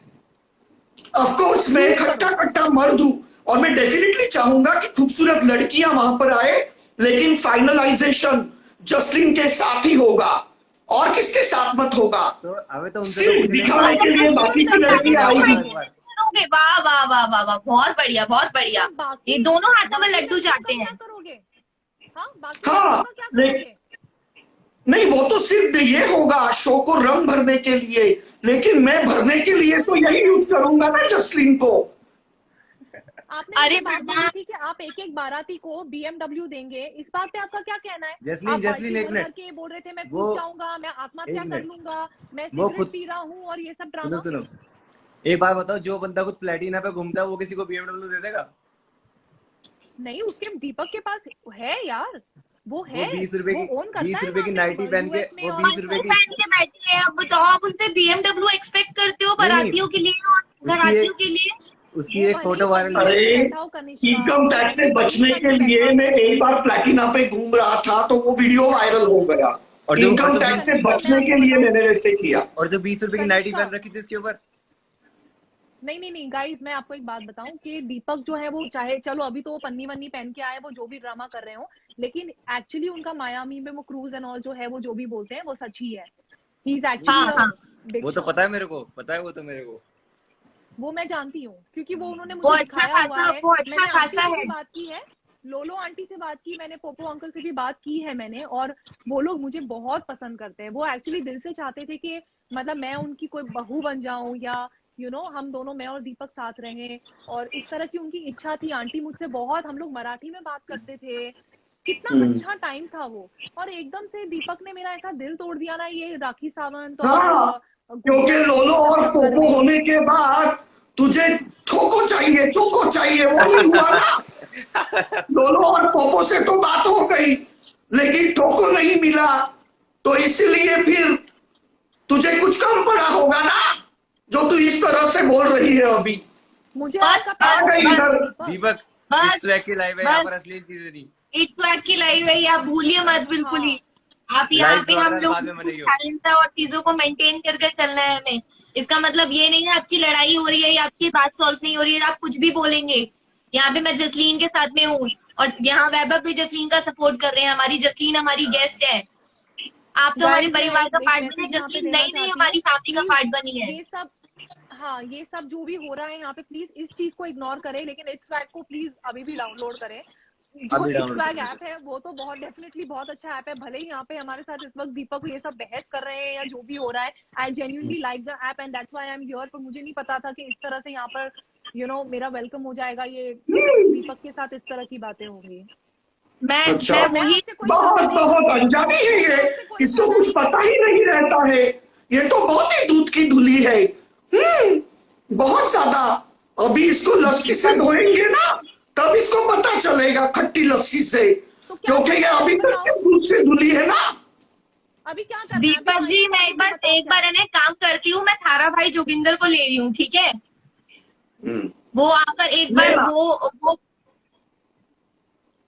ऑफ कोर्स मैं एक हट्टा कट्टा मर्द हूँ, और मैं डेफिनेटली चाहूंगा कि खूबसूरत लड़कियां वहां पर आए, लेकिन फाइनलाइजेशन जसलीन के साथ ही होगा, और किसके साथ मत होगा।
तो अबे तो उनसे तो
सिर्फ
पूछ ले।
दिखाने के लिए बाकी की लड़कियां आएगी।
करोगे? वाह वाह वाह वाह वाह, बहुत बढ़िया बहुत बढ़िया।
तो बाकी
ये दोनों हाथों में
बाकी
लड्डू
लड़कियों
जाते
का
हैं।
क्या करोगे? हाँ, बाकी
हाँ,
लड़कियों का क्या करोगे?
नहीं वो तो सिर्फ ये होगा शो को रंग भरने के लिए, लेकिन मैं भरने के लिए तो यही यूज करूंगा ना जसलीन को।
आपने
अरे
मुझे बात
बाबा।
बोली थी कि आप एक एक बाराती को BMW देंगे, इस बात पे आपका क्या कहना है?
जसलीन,
आप
जसलीन,
बाल्टी
एक
भर
मिनट।
भर के बोल रहे थे मैं
वो-
कूद जाऊंगा, मैं आत्महत्या
एक
कर
मिनट।
लूंगा, मैं
वो
सिगरेट
खुद-
पी रहा हूँ, और ये सब
सुनो
ड्रामा।
सुनो, एक बात बताओ, जो बंदा खुद प्लेटिना पे घूमता है वो किसी को BMW दे देगा?
नहीं, उसके दीपक के पास है यार, वो है,
20 रुपए
वो
की
own करता
20
है
रुपए की
वहाँ पे
नाइटी पहन के,
US में,
वो
और
20 रुपए की
पहन के बैठे हैं, अब बताओ आप उनसे BMW एक्सपेक्ट करते हो बारातियों के लिए और घरातियों के लिए?
उसकी
वो
एक
भले
फोटो
ही
वायरल
पगड़ी
हुई।
अरे
बैठा हो कनिष्का,
इनकम टैक्स से
भले ही
बचने
पगड़ी
के
बन
लिए
बैठा
मैं एक बार प्लेटिना पे घूम रहा था, तो वो वीडियो वायरल हो गया।
और जो-
इनकम
और जो-
टैक्स से
कनिष्का, मैं
बचने के
आपको
लिए
बताऊं,
मैंने वैसे किया।
और जो 20 रुपए की नाइटी
कनिष्का,
पहन रखी थी इसके ऊपर।
नहीं गाइस, मैं आपको एक बात बताऊं कि दीपक जो है वो, चाहे चलो अभी तो वो पन्नी वन्नी पहन के आए, वो जो भी ड्रामा कर रहे हो, लेकिन एक्चुअली उनका मायामी में वो क्रूज एंड ऑल जो है, वो जो भी बोलते हैं वो सच ही है। ही इज
हाँ, हाँ।
एक्चुअली
वो तो पता है मेरे को, पता है वो तो मेरे को।
वो मैं जानती हूँ, क्योंकि वो उन्होंने
वो
मुझे
अच्छा
दिखाया हुआ
खासा,
है।
वो अच्छा
मैंने
खासा
आंटी से
है।
भी बात की है, लोलो आंटी से बात की मैंने, पोपो अंकल से भी बात की है मैंने, और वो लोग मुझे बहुत पसंद करते हैं। वो एक्चुअली दिल से चाहते थे कि मतलब मैं उनकी कोई बहू बन जाऊं, या हम दोनों, मैं और दीपक साथ रहें, और इस तरह की उनकी इच्छा थी। आंटी मुझसे बहुत, हम लोग मराठी में बात करते थे, कितना अच्छा टाइम था वो। और एकदम से दीपक ने मेरा ऐसा दिल तोड़ दिया ना, ये राखी सावंत और
हाँ, क्योंकि
गुड़िया
लोलो
के
और
चक्कर
पोपो
में।
होने के बाद तुझे ठोको चाहिए, चोको चाहिए, वो नहीं हुआ ना। लोलो और पोपो से तो बात हो गई, लेकिन ठोको नहीं मिला, तो इसलिए फिर तुझे कुछ कम पड़ा होगा ना, जो तू इस तरह से बोल रही है अभी।
मुझे
बस,
आपका प्यार
बस,
मिला
बस,
दीपक।
दीपक,
बस,
इस ट्रैक की लाइव है, यहाँ
बस।
पर असली चीजें नहीं।
इट्स स्वैग की लाइव है, आप भूलिए मत बिल्कुल ही। आप यहाँ
लाइव
पे
तो
हम
हर
लोग
बाद में मनेगी।
शालीनता और चीजों को मेंटेन करके चलना है हमें। इसका मतलब ये नहीं है आपकी लड़ाई हो रही है या आपकी बात सॉल्व नहीं हो रही है, आप कुछ भी बोलेंगे। यहाँ पे मैं जसलीन के साथ में हूँ, और यहाँ वैभव भी जसलीन का सपोर्ट कर रहे हैं। हमारी जसलीन हमारी गेस्ट है, आप तो हमारे
Guys, मैं
परिवार का
एक
पार्ट
मैसेज
बने,
यहाँ पे
जसलीन
देना
नई नई
चाहती
हमारी
हूँ।
फैमिली का
प्लीज
पार्ट बनी है।
ये सब, हाँ, ये सब जो भी हो रहा है यहाँ पे, प्लीज इस चीज को इग्नोर करें, लेकिन इट्स स्वैग को प्लीज अभी भी डाउनलोड करें। जो
अभी
इट्स
डाउनलोड
स्वैग
कर
ऐप है वो तो बहुत डेफिनेटली बहुत अच्छा ऐप है। भले ही यहाँ पे हमारे साथ इस वक्त दीपक ये सब बहस कर रहे हैं या जो भी हो रहा है, I genuinely like the app and that's why I am here. पर मुझे नहीं पता था कि इस तरह से यहाँ पर मेरा वेलकम हो जाएगा, ये दीपक के साथ इस तरह की बातें होंगी।
मैं
अच्छा।
मैं
मैं
वही
आपसे कोई
बहुत
सवाल नहीं
बहुत अनजानी है ये, इसको कुछ पता ही नहीं रहता है। ये तो बहुत ही दूध की धुली है। बहुत ज्यादा। अभी इसको लस्सी से धोएंगे ना, तब इसको पता चलेगा, खट्टी लस्सी से,
तो क्या
क्योंकि ये
करना है
अभी तक
बताओ?
से दूध से धुली है ना।
अभी क्या करना है?
दीपक
अभी
जी,
फाइनल
मैं एक बार है काम करती हूँ, मैं थारा भाई जोगिंदर को ले रही हूँ, ठीक है? वो आकर एक बार
लेना।
वो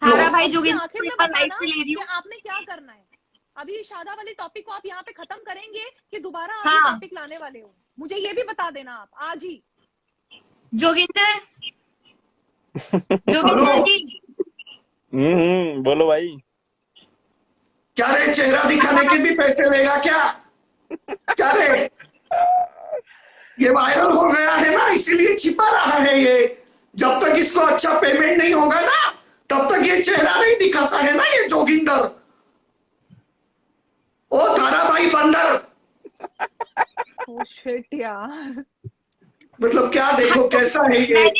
थारा भाई
मुझे
जोगिंदर
आखिर
को
में
एक बार लाइव
बताना
से ले रही
कि
हूँ।
आपने क्या करना है। अभी शादा वाले टॉपिक को आप यहाँ पे खत्म करेंगे कि दोबारा आप
हाँ।
टॉपिक लाने वाले हो? मुझे ये भी बता देना आप आज ही।
जोगिंदर जी,
बोलो भाई।
क्या रे, चेहरा दिखाने के भी पैसे लेगा क्या? क्या रे, ये वायरल हो गया है ना, इसीलिए छिपा रहा है ये। जब तक इसको अच्छा पेमेंट नहीं होगा ना, तब तक ये चेहरा नहीं दिखाता है ना ये जोगिंदर। ओ ताराबाई बंदर,
ओह शिट यार।
मतलब क्या देखो कैसा है ये।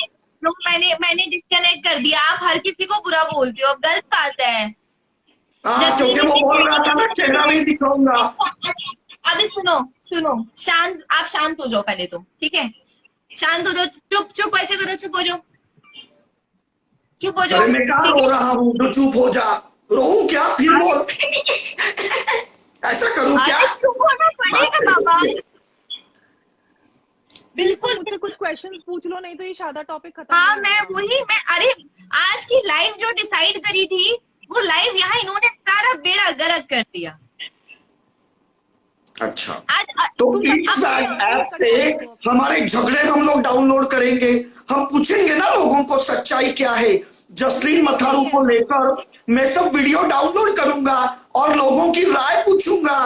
मैंने डिस्कनेक्ट कर दिया। आप हर किसी को बुरा बोलते हो, अब गलत बात है।
हाँ, क्योंकि वो बोल रहा था ना चेहरा नहीं दिखाऊंगा।
अभी सुनो, आप शांत हो जाओ पहले तो, ठीक है? शांत हो जाओ, चुप ऐसे करो, चुप हो जाओ।
अरे मैं कहाँ रो रहा हूँ तो चुप हो जा। रोऊं क्या फिर बोल। ऐसा करूँ क्या?
चुप होना पड़ेगा बाबा। बिल्कुल।
मुझसे कुछ क्वेश्चंस पूछ लो, नहीं तो ये शादा टॉपिक खत्म
हाँ,
नहीं होगा।
अरे आज की लाइव जो डिसाइड करी थी, वो लाइव यहाँ इन्होंने सारा बेड़ा गर्क कर दिया।
अच्छा,
आज
तो इट्स बैग ऐप पे हमारे झगड़े हम लोग डाउनलोड करेंगे। हम पूछेंगे ना लोगों को सच्चाई क्या है। जसलीन मथारू को लेकर मैं सब वीडियो डाउनलोड करूंगा और लोगों की राय पूछूंगा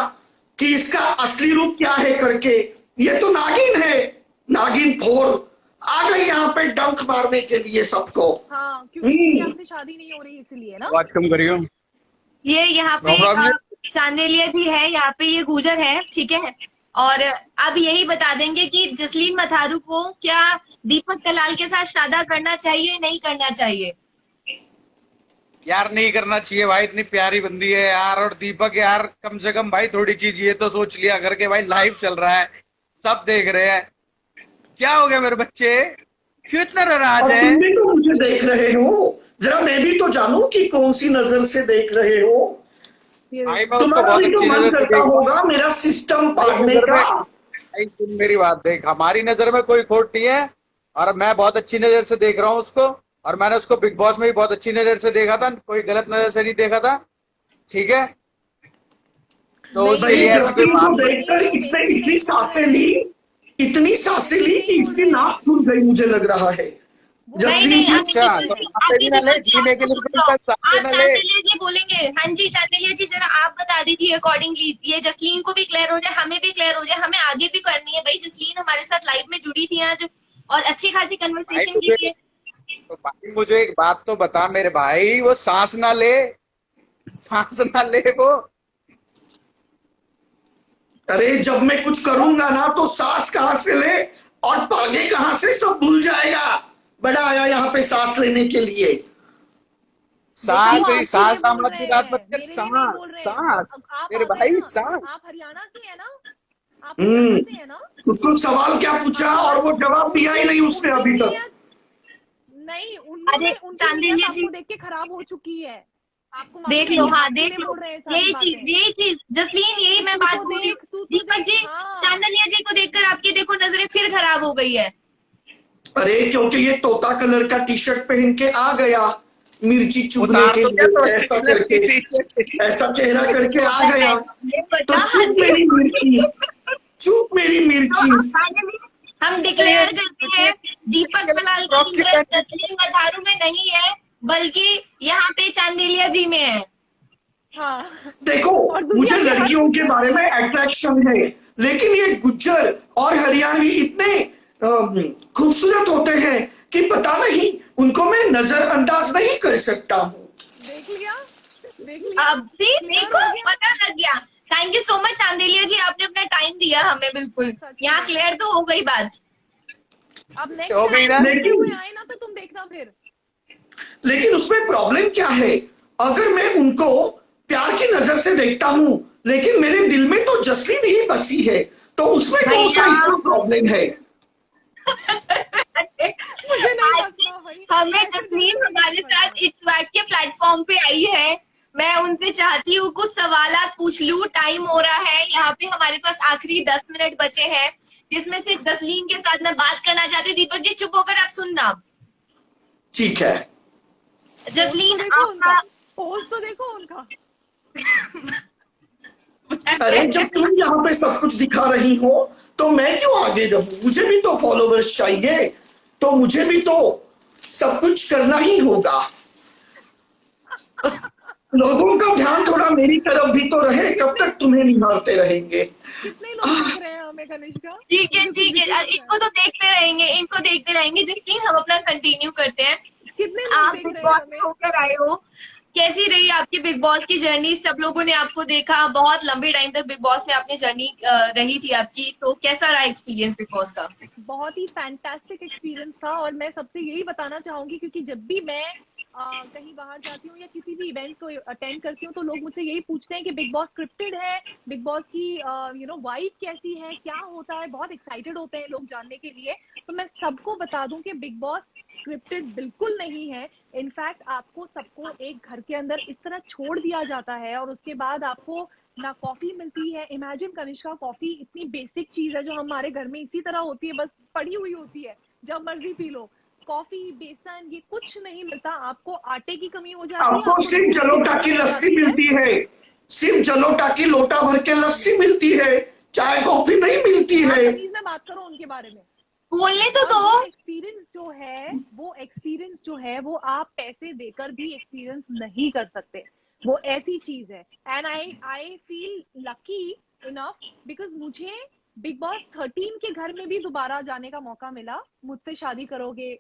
कि इसका असली रूप क्या है करके। ये तो नागिन है, नागिन 4 आ गई यहाँ पे डंक मारने के लिए सबको।
हाँ, क्योंकि आपसे शादी नहीं हो रही इसलिए ना।
आवाज कम करियो।
ये यहाँ पे चांदेलिया जी है, यहाँ पे ये गुजर है, ठीक है? और अब यही बता देंगे कि जसलीन मथारू को क्या दीपक कलाल के साथ शादा करना चाहिए, नहीं करना चाहिए?
यार नहीं करना चाहिए भाई, इतनी प्यारी बंदी है यार। और दीपक यार, कम से कम भाई थोड़ी चीज ये तो सोच लिया करके भाई, लाइव चल रहा है, सब देख रहे हैं। क्या हो गया मेरे बच्चे, क्यों इतना नाराज है?
तुम भी तो मुझे देख रहे हो, जरा मैं भी तो जानूं कि कौन सी नजर से देख रहे हो।
भाई मैं उसको
तुम्हारा
बहुत
भी तो
अच्छी
मन
नजर से
करता
देख
होगा मेरा सिस्टम पाड़ने का।
भाई सुन मेरी बात देख, हमारी नजर में कोई खोट नहीं है और मैं बहुत अच्छी नजर से देख रहा हूँ उसको। और मैंने उसको बिग बॉस में भी बहुत अच्छी नजर से देखा था, कोई गलत नजर से नहीं देखा था, ठीक है? तो उसके लिए ऐसी कोई बात नहीं।
देखकर इसने इतनी सांसें ली, इतनी सांसें ली कि इसकी नाक खुल गई मुझे लग रहा है।
नहीं,
अच्छा, तो आप भी ना ले, जीने के लिए
आप चांदेलिया जी बोलेंगे। हाँ जी चांदेलिया जी, जरा आप बता दीजिए अकॉर्डिंगली, ये जसलीन को भी क्लियर हो जाए, हमें भी क्लियर हो जाए, हमें आगे भी करनी है भाई। जसलीन हमारे साथ लाइव में जुड़ी थी आज और अच्छी खासी कन्वर्सेशन की थी।
तो भाई मुझे एक बात तो बता मेरे भाई, वो सांस ना ले वो।
अरे जब मैं कुछ करूंगा ना तो सांस कहां से ले और पानी कहां से, सब भूल जाएगा। बड़ा आया यहाँ पे सांस लेने के लिए।
सांस आमला की रात मत कर, सांस मेरे भाई, सांस।
आप हरियाणा से है ना? आप हरियाणा से है ना?
उसको सवाल क्या पूछा और वो जवाब दिया ही नहीं उसने अभी तक।
नहीं, उन्होंने
चांदेलिया जी
देख के खराब हो चुकी है। आपको
देख लो, हाँ देख लो, यही चीज जसलीन, यही मैं बात बोल रही हूँ। दीपक जी, चांदेलिया जी को देखकर आपकी देखो नजरें फिर खराब हो गई है।
अरे क्योंकि ये तोता कलर का टी शर्ट पहन के आ गया मिर्ची चुभने के लिए, ऐसा करके, ऐसा चेहरा करके आ गया। तो चुप मेरी मिर्ची, चुप मेरी मिर्ची।
हम डिक्लेयर करते हैं, दीपक कलाल का इंटरेस्ट जसलीन मथारू में नहीं है, बल्कि यहाँ पे चांदेलिया जी में है।
हाँ।
देखो, मुझे लड़कियों के बारे में अट्रैक्शन है, लेकिन ये गुज्जर और हरियाणवी इतने खूबसूरत होते हैं कि पता नहीं उनको मैं नजरअंदाज नहीं कर सकता हूँ।
देख लिया, देख लिया।
अब से देखो पता लग गया। थैंक यू सो मच चांदेलिया जी, आपने अपना टाइम दिया हमें। बिल्कुल यहाँ क्लियर तो हो गई बात।
अब
हो गई ना?
नेक्स्ट कोई आए ना तो तुम देखना फिर।
लेकिन उसमें प्रॉब्लम क्या है, अगर मैं उनको प्यार की नजर से देखता हूं लेकिन मेरे दिल में तो जसलीन ही बसी है, तो उसमें कौन सा प्रॉब्लम है?
मुझे नहीं लगता भाई।
हमें जसलीन हमारे साथ इट्स वैक के प्लेटफॉर्म पे आई है। मैं उनसे चाहती हूँ कुछ सवालात पूछ लूं। टाइम हो रहा है, यहाँ पे हमारे पास आखिरी 10 मिनट बचे हैं, जिसमें से जसलीन के साथ मैं बात करना चाहती हूँ। दीपक जी चुप होकर आप सुनना।
ठीक है।
जसलीन
आपका
आपका
पोस्ट तो देखो उनका।
अरे जब तुम यहाँ पे सब कुछ दिखा रही हो तो मैं क्यों आगे रहूं? मुझे भी तो फॉलोवर्स चाहिए, तो मुझे भी तो सब कुछ करना ही होगा। लोगों का ध्यान थोड़ा मेरी तरफ भी तो रहे, कब तक तुम्हें निहारते रहेंगे?
कितने लोग देख रहे हैं हमें कनिष्का?
ठीक है इनको तो देखते रहेंगे, इनको देखते रहेंगे। जसलीन हम अपना कंटिन्यू करते हैं।
कितने लोग
आप
देख
बिग
रहे हैं
बॉस
हमें?
में होकर आए हो, कैसी रही आपकी बिग बॉस की जर्नी? सब लोगों ने आपको देखा, बहुत लंबे टाइम तक बिग बॉस में आपने जर्नी रही थी आपकी, तो कैसा रहा एक्सपीरियंस बिग बॉस का?
बहुत ही फैंटास्टिक एक्सपीरियंस था। और मैं सबसे यही बताना चाहूंगी, क्योंकि जब भी मैं कहीं बाहर जाती हूँ या किसी भी इवेंट को अटेंड करती हूँ तो लोग मुझसे यही पूछते हैं कि बिग बॉस स्क्रिप्टेड है, बिग बॉस की वाइब कैसी है, क्या होता है। बहुत एक्साइटेड होते हैं लोग जानने के लिए। तो मैं सबको बता दूं कि बिग बॉस स्क्रिप्टेड बिल्कुल नहीं है। इनफैक्ट आपको सबको एक घर के अंदर इस तरह छोड़ दिया जाता है और उसके बाद आपको ना कॉफी मिलती है। इमेजिन कनिष्का, कॉफी इतनी बेसिक चीज है जो हमारे घर में इसी तरह होती है, बस पड़ी हुई होती है, जब मर्जी पी लो। कॉफी, बेसन, ये कुछ नहीं मिलता। आपको आटे की कमी हो जाती है,
आपको सिर्फ जलोटा की लस्सी मिलती है, सिर्फ जलोटा की लोटा भर के लस्सी मिलती है, चाय कॉफी नहीं मिलती है।
तमीज में बात करो उनके बारे में।
बोलने तो दो।
एक्सपीरियंस जो है वो आप पैसे देकर भी एक्सपीरियंस नहीं कर सकते। वो ऐसी चीज है। And I feel lucky enough because मुझे बिग बॉस 13 के घर में भी दोबारा जाने का मौका मिला। मुझसे शादी करोगे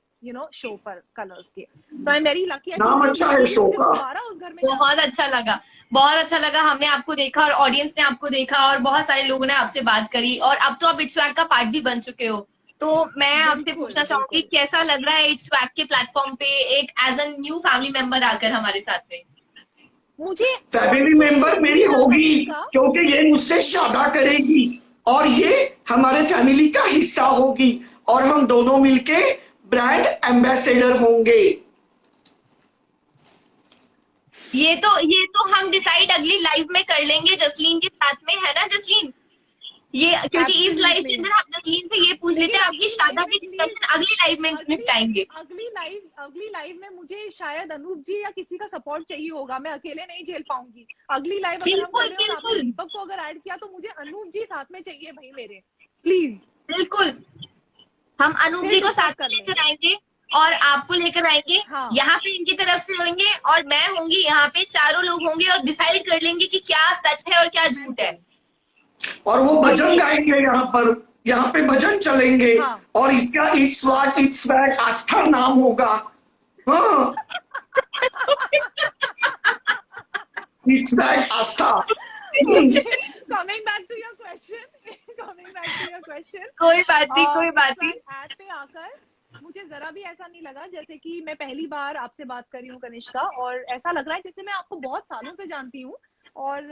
शो पर, कलर्स के। तो आई एम वेरी लकी।
नाम अच्छा है शो का।
दोबारा उस घर में
बहुत अच्छा लगा, बहुत अच्छा लगा। हमने आपको देखा और ऑडियंस ने आपको देखा और बहुत सारे लोगों ने आपसे बात करी और अब तो आप इट्स वैक का पार्ट भी बन चुके हो। तो मैं आपसे पूछना चाहूंगी कैसा लग रहा है इट्स वैक के प्लेटफॉर्म पे एक as a new family member आकर हमारे साथ में?
मुझे
फैमिली मेंबर मेरी होगी क्योंकि ये मुझसे शादा करेगी और ये हमारे फैमिली का हिस्सा होगी और हम दोनों मिलके ब्रांड एम्बेसडर होंगे।
ये तो हम डिसाइड अगली लाइव में कर लेंगे जसलीन के साथ में, है ना जसलीन? ये क्योंकि इस लाइव के अंदर हम जसलीन से ये पूछ लेते हैं, आपकी शादी की डिस्कशन अगली लाइव में निपटाएंगे।
अगली लाइव में मुझे शायद अनूप जी या किसी का सपोर्ट चाहिए होगा। मैं अकेले नहीं झेल पाऊंगी अगली लाइव। अगर हम कर रहे हो, आपने दीपक को अगर ऐड किया तो मुझे अनूप जी साथ में चाहिए भाई मेरे, प्लीज।
बिल्कुल, हम अनूप जी को साथ लेकर आएंगे और आपको लेकर आएंगे।
हाँ।
यहाँ पे इनकी तरफ से होंगे और मैं होंगी, यहाँ पे चारों लोग होंगे और डिसाइड कर लेंगे कि क्या सच है और क्या झूठ है।
और वो भजन गाएंगे यहाँ पे भजन चलेंगे। हाँ। और इसका इट्स वैक आस्था नाम होगा। हाँ। इट्स वैक Aastha.
Coming back to your question,
कोई बात नहीं।
ऐप पे आकर मुझे जरा भी ऐसा नहीं लगा जैसे कि मैं पहली बार आपसे बात कर रही हूँ कनिष्का, और ऐसा लग रहा है जैसे मैं आपको बहुत सालों से जानती हूँ और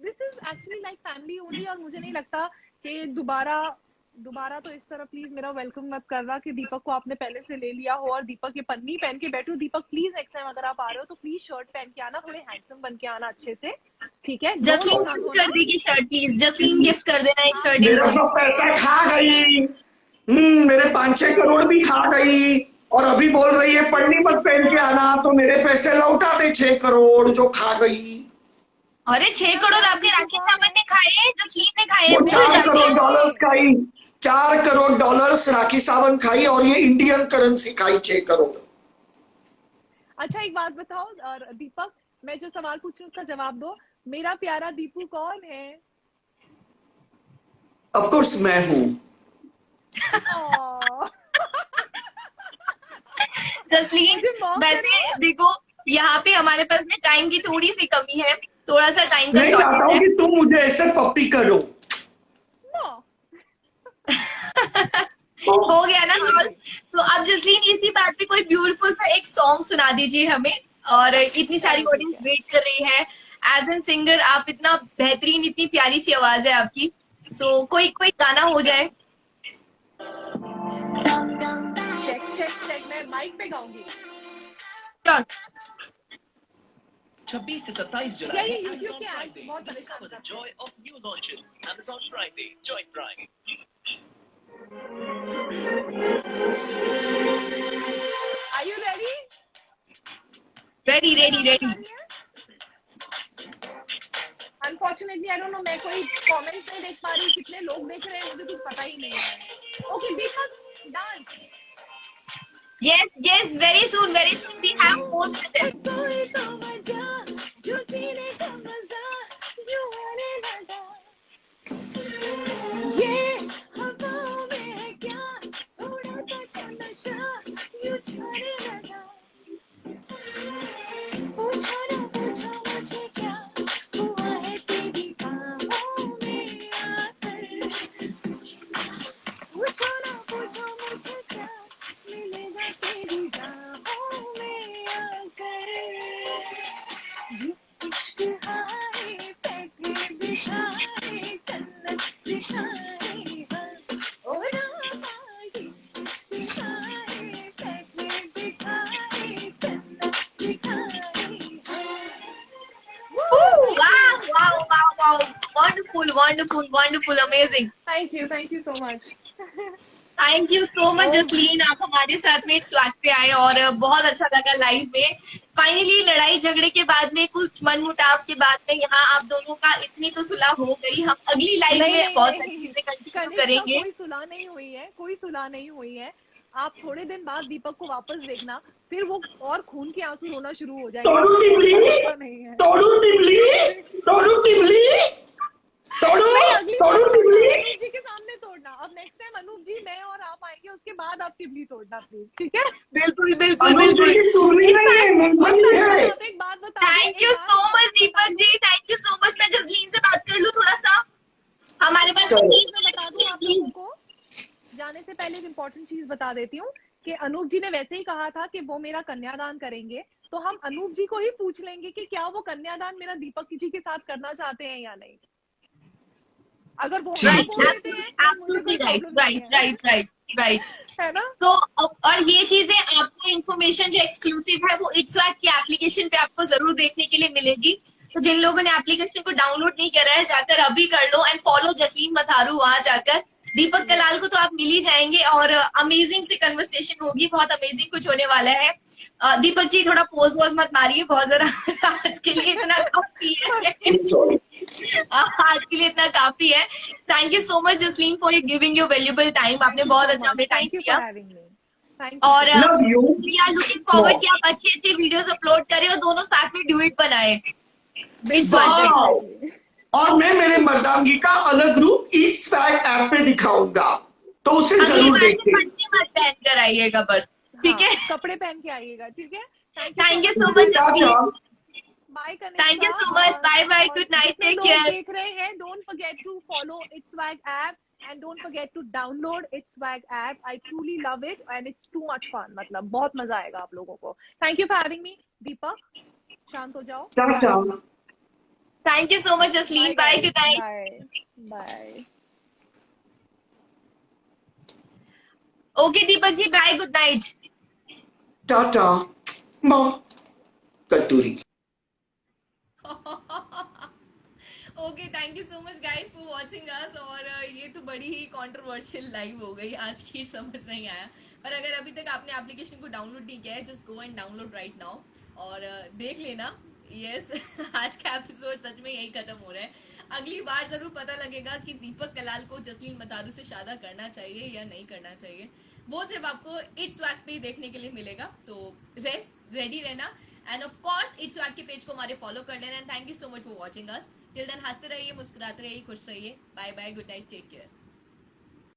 this is actually like family only. और मुझे नहीं लगता कि दोबारा तो इस तरह प्लीज मेरा वेलकम मत करना कि दीपक को आपने पहले से ले लिया हो और दीपक ये पन्नी पहन के बैठो। दीपक प्लीज नेक्स्ट टाइम अगर आप आ रहे हो तो प्लीज शर्ट पहन के आना, थोड़े हैंडसम बन के आना अच्छे से, ठीक है?
जसलीन गिफ्ट कर देगी शर्ट, प्लीज जसलीन गिफ्ट कर देना एक शर्ट।
मेरा सब पैसा खा गई, मेरे 5-6 करोड़ भी खा गई और अभी बोल रही है पन्नी मत पहन के आना, तो मेरे पैसे लौटा दे 6 करोड़ जो खा गई।
अरे 6 करोड़ आपके राकेश सावंत ने खाए, जसलीन ने खाए।
4 करोड़ डॉलर्स खाई, 4 करोड़ डॉलर्स राखी सावंत खाई और ये इंडियन करेंसी खाई 6 करोड़।
अच्छा एक बात बताओ दीपक, मैं जो सवाल पूछ रही हूँ उसका जवाब दो। मेरा प्यारा दीपू कौन है?
ऑफ कोर्स मैं हूँ।
जसलीन वैसे देखो यहाँ पे हमारे पास में टाइम की थोड़ी सी कमी है, थोड़ा सा टाइम का
नहीं चाहता
शॉर्टेज
हूँ
है।
कि तुम मुझे ऐसे पप्पी करो।
No.
हो गया ना सॉल्व। तो अब जसलीन इसी बात पे कोई ब्यूटीफुल सा एक सॉन्ग सुना दीजिए हमें, और इतनी सारी
चलो, ठीक
ऑडियंस
है।
वेट कर रही है। एज एन सिंगर आप इतना बेहतरीन, इतनी प्यारी सी आवाज है आपकी, सो कोई कोई गाना हो जाए।
चेक मैं माइक पे गाऊंगी।
Sure.
26 से 27 जुलाई
यार, ये
Amazon
YouTube के ads
Friday.
बहुत परेशान
Discover the
करते
joy of new launches. Amazon Friday. Join Prime.
Are you ready?
Ready ready ready.
Unfortunately I don't know, मैं कोई कमेंट्स नहीं देख पा रही, कितने लोग देख रहे हैं मुझे कुछ पता ही नहीं है। Okay Deepak, dance.
Yes, yes, very soon we have more with them.
कोई तो मजा जो जीने का मजा जो आने लगा, ये हवाओं में है क्या थोड़ा सा जो नशा यूं छाने लगा। पूछो ना पूछो मुझे क्या हुआ है तेरी बाहों में आकर, पूछो ना पूछो मुझे क्या मिलेगा तेरी बाहों में आकर। ये इश्क हाय बैठे बिठाए जन्नत दिखाए हर ओ रामा, ये इश्क हाय बैठे बिठाए जन्नत दिखाए हर।
Ooh, wow, wow, wow, wow. Wonderful, wonderful, wonderful, amazing.
Thank you so much.
Thank you so much Jasleen, आप हमारे साथ में एक स्वाग पे आए और बहुत अच्छा लगा लाइव में। फाइनली लड़ाई झगड़े के बाद में, कुछ मन मुटाव के बाद में यहाँ आप दोनों का इतनी तो सुलह हो गई। हम अगली लाइव में बहुत सारी चीजें कंटिन्यू करेंगे।
कोई सुलह नहीं हुई है, कोई सुलह नहीं हुई है। आप थोड़े दिन बाद दीपक को वापस देखना, फिर वो और खून के आंसू रोना शुरू हो जाएगा।
तोड़ू टिबली,
ऐसा नहीं है।
तोड़ू टिबली, तोड़ू टिबली, तोड़ू
अगली
तोड़ू टिबली।
अनूप जी के सामने तोड़ना। अब नेक्स्ट टाइम अनूप जी, मैं और आप आएंगे, उसके बाद आप टिबली तोड़ना प्लीज, ठीक है?
बिल्कुल बिल्कुल
अनुज जी
बिल्कुल।
की टुकड़ी नहीं है, मूंगफली है।
आप एक बात बता दो,
thank you so much Deepak ji, thank you so much. मैं जसलीन से बात कर लूँ थोड़ा सा, हमारे पास
चलो।
3 मिनट
बता दूं
बचे
आप
प्लीज।
लोगों को। जाने से पहले एक इम्पोर्टेंट चीज बता देती हूँ कि अनूप जी ने वैसे ही कहा था कि वो मेरा कन्यादान करेंगे, तो हम अनूप जी को ही पूछ लेंगे कि क्या वो कन्यादान मेरा दीपक जी के साथ करना चाहते हैं या नहीं। अगर वो हाँ बोल देते हैं तो मुझे कोई
राइट
प्रॉब्लम नहीं
राइट
है,
राइट राइट राइट।
है ना?
तो और ये चीजें आपको इन्फॉर्मेशन जो एक्सक्लूसिव है वो इट्स वैक की एप्लीकेशन पे आपको जरूर देखने के लिए मिलेगी। तो जिन लोगों ने एप्लीकेशन को डाउनलोड नहीं करा है, जाकर अभी कर लो एंड फॉलो जसलीन मथारू वहां जाकर। दीपक कलाल को तो आप मिल ही जाएंगे और अमेजिंग सी कन्वर्सेशन होगी, बहुत अमेजिंग कुछ होने वाला है। दीपक जी थोड़ा पोज वोज मत मारिए, बहुत जरा आज के लिए इतना काफी है। आज के लिए इतना काफी है। Thank you so much Jasleen for giving your valuable time. आपने बहुत अच्छा हमें टाइम
थैंक यू
दिया
for having me. Thank you.
और
Love you.
We are looking forward कि आप अच्छी अच्छी वीडियोस अपलोड करें और दोनों साथ में ड्यूएट बनाए।
वाओ। और मैं मेरे मर्दांगी का अलग रूप ईट स्वैग ऐप पे दिखाऊंगा, तो उसे
अगली
जरूर
बार से
देखिए।
पंचे मत पहन कर आइएगा बस, ठीक है?
कपड़े पहन के आइएगा, ठीक है?
Thank you so much Jasleen.
Bye करने
Thank you so much. Bye bye. Good night. Take care.
देख रहे हैं, don't forget to follow its swag app and don't forget to download its swag app. I truly love it and it's too much fun. मतलब बहुत मजा आएगा आप लोगों को। Thank you for having me. Deepak शांत हो जाओ।
Ciao ciao.
Thank you so much Jasleen. Bye. Good night.
Bye bye.
Okay Deepak ji, bye. Good night.
Tata माँ कतूरी।
Okay, thank you so much guys for watching us. और ये तो बड़ी ही कंट्रोवर्शियल लाइव हो गई आज की, समझ नहीं आया। पर अगर अभी तक आपने एप्लीकेशन को डाउनलोड नहीं किया है, just go and download right now और देख लेना। यस आज का एपिसोड सच में यही खत्म हो रहा है। अगली बार जरूर पता लगेगा कि दीपक कलाल को जसलीन मतारू से शादी करना चाहिए या नहीं करना चाहिए। वो सिर्फ आपको इट्स स्वैग पे ही देखने के लिए मिलेगा, तो रेडी रहना। And of course it's swag के पेज को हमारे फॉलो कर लेना। And thank you so much for watching us. Till then हंसते रहिए, मुस्कुराते रहिए, खुश रहिए। Bye bye, good night, take care.